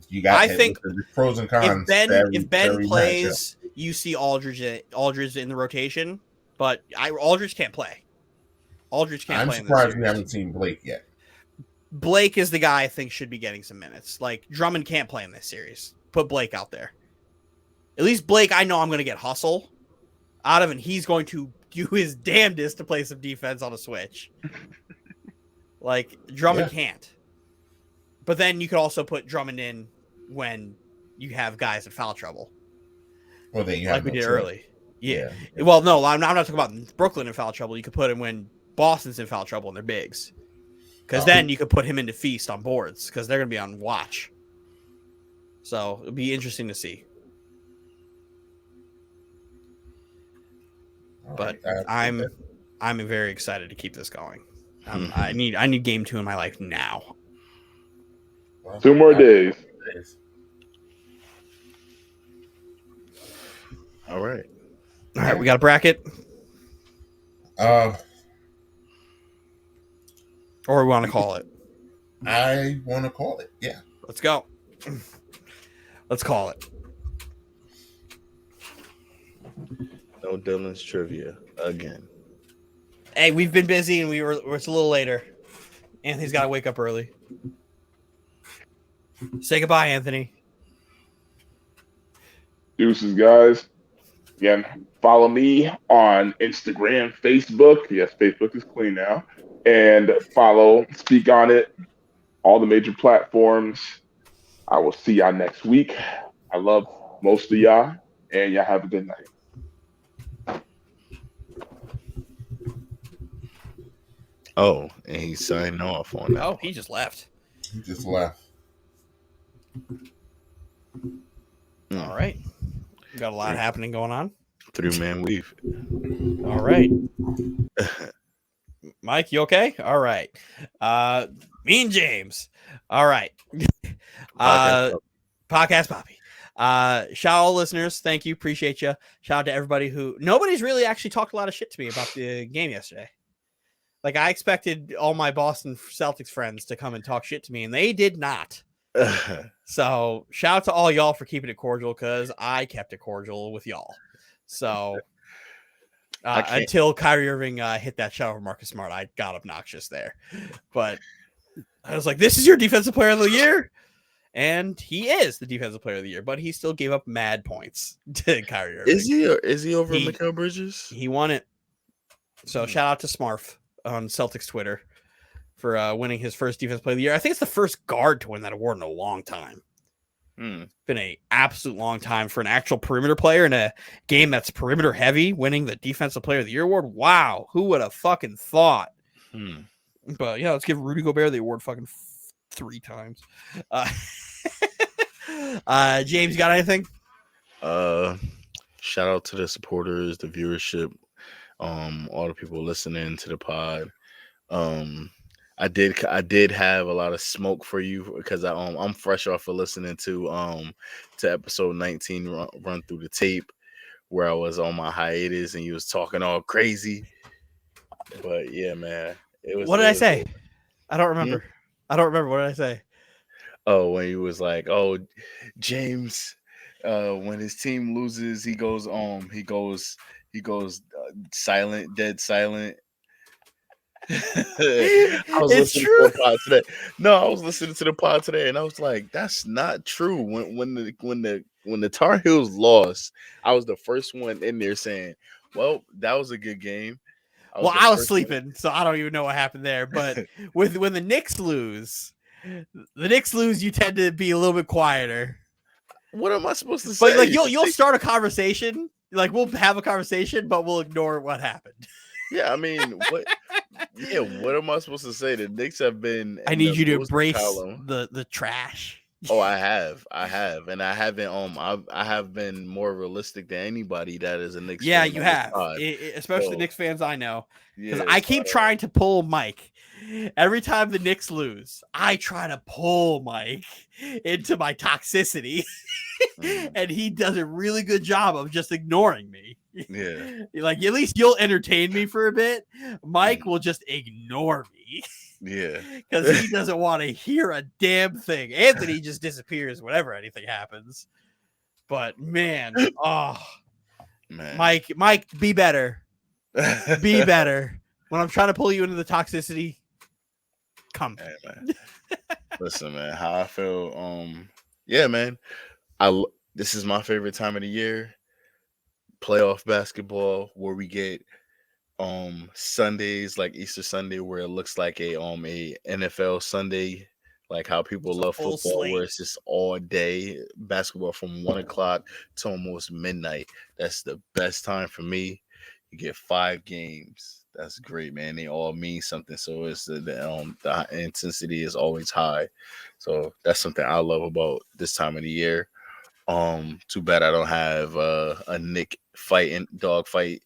You got I think the pros and cons. If Ben plays, you see Aldridge in the rotation, but Aldridge can't play. Aldridge can't play. I'm surprised we haven't seen Blake yet. Blake is the guy I think should be getting some minutes. Like, Drummond can't play in this series. Put Blake out there. At least Blake, I know I'm going to get hustle out of, and he's going to do his damnedest to play some defense on a switch. Like, Drummond can't. But then you could also put Drummond in when you have guys in foul trouble. Well, then you have like we did early. Yeah. Yeah. Well, no, I'm not talking about Brooklyn in foul trouble. You could put him when Boston's in foul trouble and they're bigs. Because then you could put him into feast on boards, because they're going to be on watch. So it'll be interesting to see. But I'm very excited to keep this going. I need game 2 in my life now. Well, 2 more days. All right. We got a bracket. Or we want to call it. I want to call it. Yeah. Let's go. Let's call it. No Dylan's trivia again. Hey, we've been busy and it's a little later. Anthony's got to wake up early. Say goodbye, Anthony. Deuces, guys. Again, follow me on Instagram, Facebook. Yes, Facebook is clean now. And follow Speak On It, all the major platforms. I will see y'all next week. I love most of y'all, and y'all have a good night. Oh, and he signed off on that. Oh, he just left. He just left. All right. We got a lot happening going on. 3-man weave. All right. Mike, you okay? All right. Me and James. All right. Podcast Poppy. Shout out all listeners. Thank you. Appreciate you. Shout out to everybody nobody's really actually talked a lot of shit to me about the game yesterday. Like, I expected all my Boston Celtics friends to come and talk shit to me, and they did not. So shout out to all y'all for keeping it cordial, because I kept it cordial with y'all. So until Kyrie Irving hit that shot over Marcus Smart, I got obnoxious there. But I was like, this is your defensive player of the year. And he is the defensive player of the year, but he still gave up mad points to Kyrie Irving. Is he over Mikal Bridges? He won it. So shout out to Smarf on Celtics Twitter for winning his first defensive player of the year. I think it's the first guard to win that award in a long time. It's been an absolute long time for an actual perimeter player in a game that's perimeter heavy, winning the defensive player of the year award. Wow. Who would have fucking thought? But yeah, let's give Rudy Gobert the award fucking 3 times. James, you got anything? Shout out to the supporters, the viewership, all the people listening to the pod. I did have a lot of smoke for you because I'm fresh off of listening to episode 19 run through the tape where I was on my hiatus and you was talking all crazy. But yeah, man, what did I say? I don't remember. I don't remember. What did I say? Oh, when he was like, "Oh, James, when his team loses, he goes silent, dead silent." I was listening to the pod today. No, I was listening to the pod today, and I was like, "That's not true." When the Tar Heels lost, I was the first one in there saying, "Well, that was a good game." I was sleeping, so I don't even know what happened there. But when the Knicks lose, you tend to be a little bit quieter. What am I supposed to say? But like you'll start a conversation, like we'll have a conversation, but we'll ignore what happened. Yeah, I mean, what? Yeah, what am I supposed to say? The Knicks have been. I need you to embrace the trash. Oh, I have, and I haven't. I have been more realistic than anybody that is a Knicks. Yeah, fan you have, especially the Knicks fans I know. Because I keep trying to pull Mike. Every time the Knicks lose, I try to pull Mike into my toxicity, and he does a really good job of just ignoring me. Yeah, like at least you'll entertain me for a bit. Mike will just ignore me. Yeah, because he doesn't want to hear a damn thing. Anthony just disappears whenever anything happens. But man, Mike, be better. Be better. When I'm trying to pull you into the toxicity, come. Hey, man. Listen, man, how I feel. Yeah, man. This is my favorite time of the year. Playoff basketball, where we get Sundays like Easter Sunday, where it looks like a NFL Sunday, like how people love football, where it's just all day basketball from 1 o'clock to almost midnight. That's the best time for me. You get 5 games. That's great, man. They all mean something, so it's the intensity is always high. So that's something I love about this time of the year. Too bad I don't have a Nick dog fight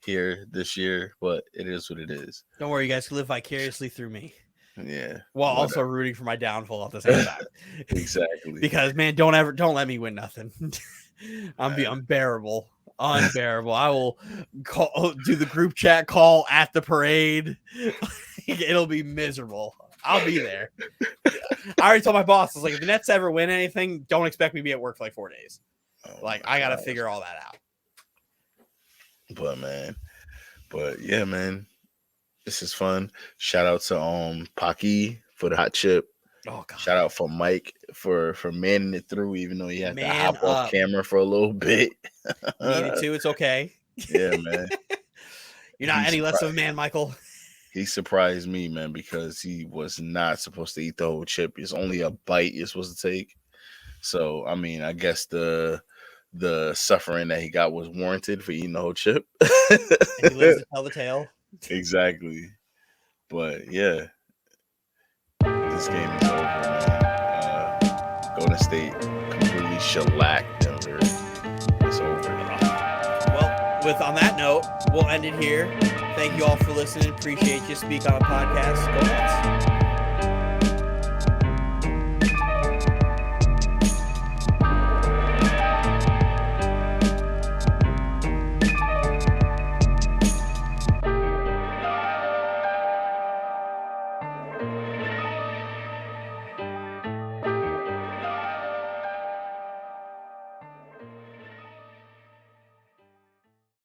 here this year, but it is what it is. Don't worry, you guys can live vicariously through me. Yeah. While also rooting for my downfall at the same time. Exactly. Because man, don't let me win nothing. I'm be unbearable. Unbearable. I will do the group chat call at the parade. It'll be miserable. I'll be there. I already told my boss, I was like, if the Nets ever win anything, don't expect me to be at work for like 4 days. I gotta figure all that out. But yeah, man, this is fun. Shout out to Paki for the hot chip. Oh God. Shout out for Mike for manning it through, even though he had to hop off camera for a little bit. Needed to. It's okay. Yeah, man. You're not any less of a man, Michael. He surprised me, man, because he was not supposed to eat the whole chip. It's only a bite you're supposed to take. So, I mean, I guess the suffering that he got was warranted for eating the whole chip. And he lives to tell the tale. Exactly. But yeah, this game is over, man. Golden State completely shellacked Denver. It's over. Well, on that note, we'll end it here. Thank you all for listening. Appreciate you. Speak on a podcast. Go Nets.